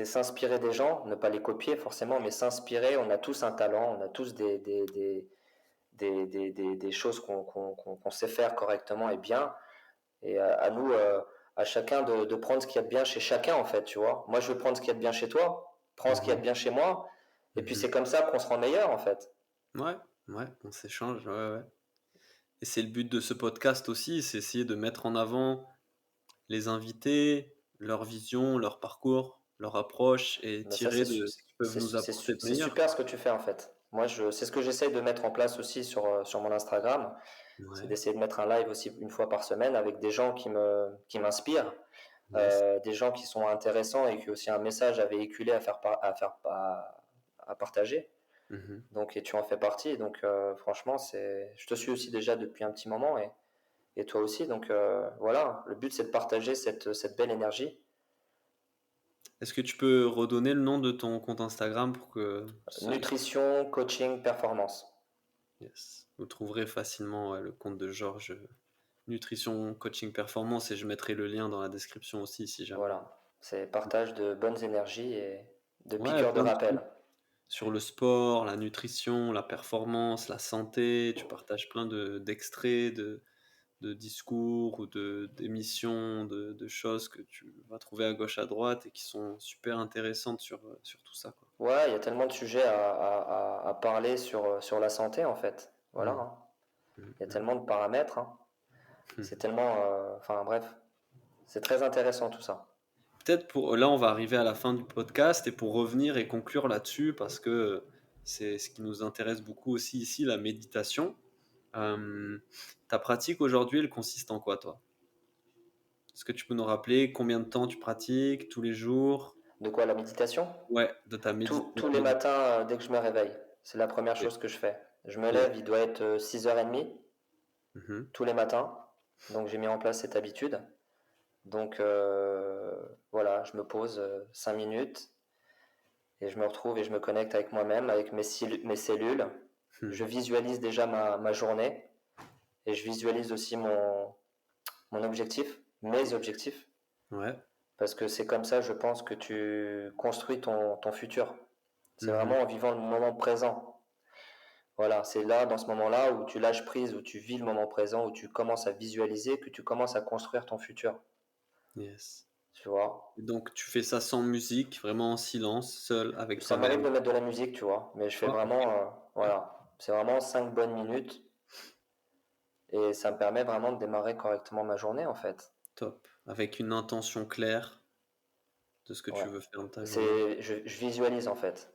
s'inspirer des gens, ne pas les copier forcément, mais s'inspirer. On a tous un talent, on a tous des choses qu'on sait faire correctement et bien. Et à nous, à chacun de prendre ce qu'il y a de bien chez chacun, en fait, tu vois. Moi, je veux prendre ce qu'il y a de bien chez toi, prends ce qu'il y a de Mmh. bien chez moi, et puis Mmh. c'est comme ça qu'on se rend meilleur, en fait. Ouais, ouais, on s'échange, ouais, ouais. Et c'est le but de ce podcast aussi, c'est essayer de mettre en avant les invités, leur vision, leur parcours, leur approche et Mais ça, tirer de ce qu'ils peuvent nous apporter de c'est meilleur. super ce que tu fais, en fait. Moi, c'est ce que j'essaye de mettre en place aussi sur mon Instagram, c'est Ouais, d'essayer de mettre un live aussi une fois par semaine avec des gens qui m'inspirent, yes. des gens qui sont intéressants et qui ont aussi un message à véhiculer, à partager. Mmh. Donc, et tu en fais partie. Donc, franchement, je te suis aussi déjà depuis un petit moment et toi aussi. Donc, voilà, le but, c'est de partager cette belle énergie. Est-ce que tu peux redonner le nom de ton compte Instagram pour que Nutrition, coaching, performance. yes, vous trouverez facilement le compte de Georges, Nutrition Coaching Performance et je mettrai le lien dans la description aussi si jamais. Voilà, c'est partage de bonnes énergies et de Ouais, piqûres de plein de rappel. trucs sur le sport, la nutrition, la performance, la santé. Tu partages plein d'extraits, de discours ou d'émissions, de choses que tu vas trouver à gauche, à droite et qui sont super intéressantes sur tout ça, quoi. Ouais, il y a tellement de sujets à parler sur la santé, en fait. Voilà, Mm, hein. mm, Il y a mm. tellement de paramètres, hein. C'est tellement. Enfin, bref, c'est très intéressant tout ça. Peut-être pour là, on va arriver à la fin du podcast et pour revenir et conclure là-dessus, parce que c'est ce qui nous intéresse beaucoup aussi ici, la méditation. Euh, Ta pratique aujourd'hui, elle consiste en quoi, toi? Est-ce que tu peux nous rappeler combien de temps tu pratiques tous les jours? De quoi, la méditation? Ouais, de Tous votre les méditation. matins, dès que je me réveille. C'est la première chose que je fais. Je me lève, il doit être 6h30 Mhm. tous les matins. Donc j'ai mis en place cette habitude. Donc voilà, je me pose 5 minutes et je me retrouve et je me connecte avec moi-même, avec mes cellules. Je Mhm. visualise déjà ma journée et je visualise aussi mon objectif, mes objectifs. Ouais. Parce que c'est comme ça, je pense, que tu construis ton futur. C'est Mhm. vraiment en vivant le moment présent. Voilà, c'est là, dans ce moment-là, où tu lâches prise, où tu vis le moment présent, où tu commences à visualiser, que tu commences à construire ton futur. Yes. Tu vois? Et donc, tu fais ça sans musique, vraiment en silence, seul avec Ça m'arrive toi-même. de mettre de la musique, tu vois, mais je fais Ah, ok. vraiment, Ouais. voilà, c'est vraiment 5 bonnes minutes et ça me permet vraiment de démarrer correctement ma journée, en fait. Top. Avec une intention claire de ce que tu Ouais. veux faire de ta journée. Je visualise, en fait.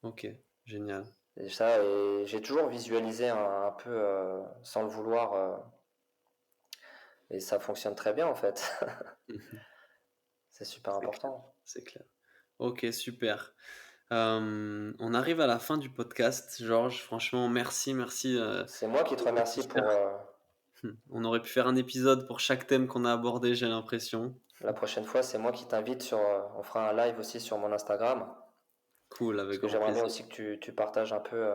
Ok, génial. Et ça, et j'ai toujours visualisé un peu sans le vouloir, et ça fonctionne très bien, en fait. Mhm. C'est super C'est clair, important. c'est clair. Ok, super. On arrive à la fin du podcast, Georges. Franchement, merci, merci. C'est moi qui te On aurait pu remercie faire, pour on aurait pu faire un épisode pour chaque thème qu'on a abordé, j'ai l'impression. la prochaine fois. C'est moi qui t'invite on fera un live aussi sur mon Instagram, Cool, parce avec que grand j'aimerais bien plaisir. aussi que tu partages un peu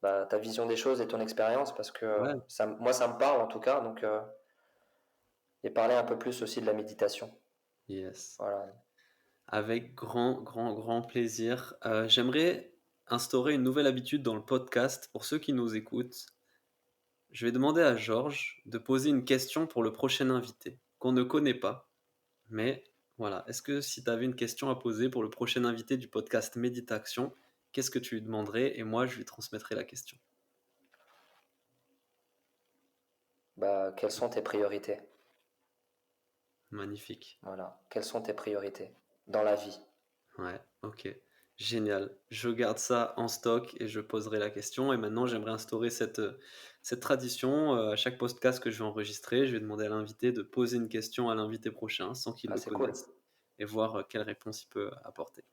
bah, ta vision des choses et ton expérience parce que Ouais, moi, ça me parle en tout cas. Donc, et parler un peu plus aussi de la méditation. yes. Voilà. Avec grand, grand, grand plaisir. J'aimerais instaurer une nouvelle habitude dans le podcast pour ceux qui nous écoutent. Je vais demander à Georges de poser une question pour le prochain invité, qu'on ne connaît pas. Mais voilà, est-ce que si tu avais une question à poser pour le prochain invité du podcast Méditation, qu'est-ce que tu lui demanderais? Et moi, je lui transmettrai la question. Bah, quelles sont tes priorités? Magnifique. Voilà. Quelles sont tes priorités dans la vie? Ouais, ok. Génial. Je garde ça en stock et je poserai la question. Et maintenant, j'aimerais instaurer cette tradition. À chaque podcast que je vais enregistrer, je vais demander à l'invité de poser une question à l'invité prochain sans qu'il Ah, le c'est cool. connaisse et voir quelle réponse il peut apporter.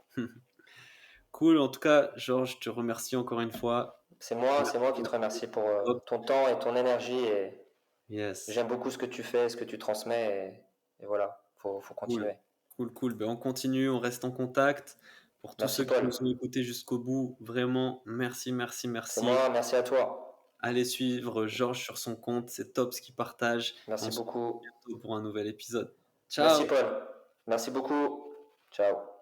Cool. En tout cas, Georges, je te remercie encore une fois. C'est moi qui te Merci. remercie pour Top. ton temps et ton énergie. Et Yes. j'aime beaucoup ce que tu fais, ce que tu transmets. Et voilà, faut Cool. continuer. Cool, cool. Ben, on continue, on reste en contact. Pour tous Merci, ceux qui Paul. nous ont écoutés jusqu'au bout, vraiment, merci, merci, C'est merci. moi, merci à toi. Allez suivre Georges sur son compte, c'est top ce qu'il partage. Merci On se retrouve beaucoup. bientôt pour un nouvel épisode. Merci, Ciao! Paul. Merci beaucoup. Ciao.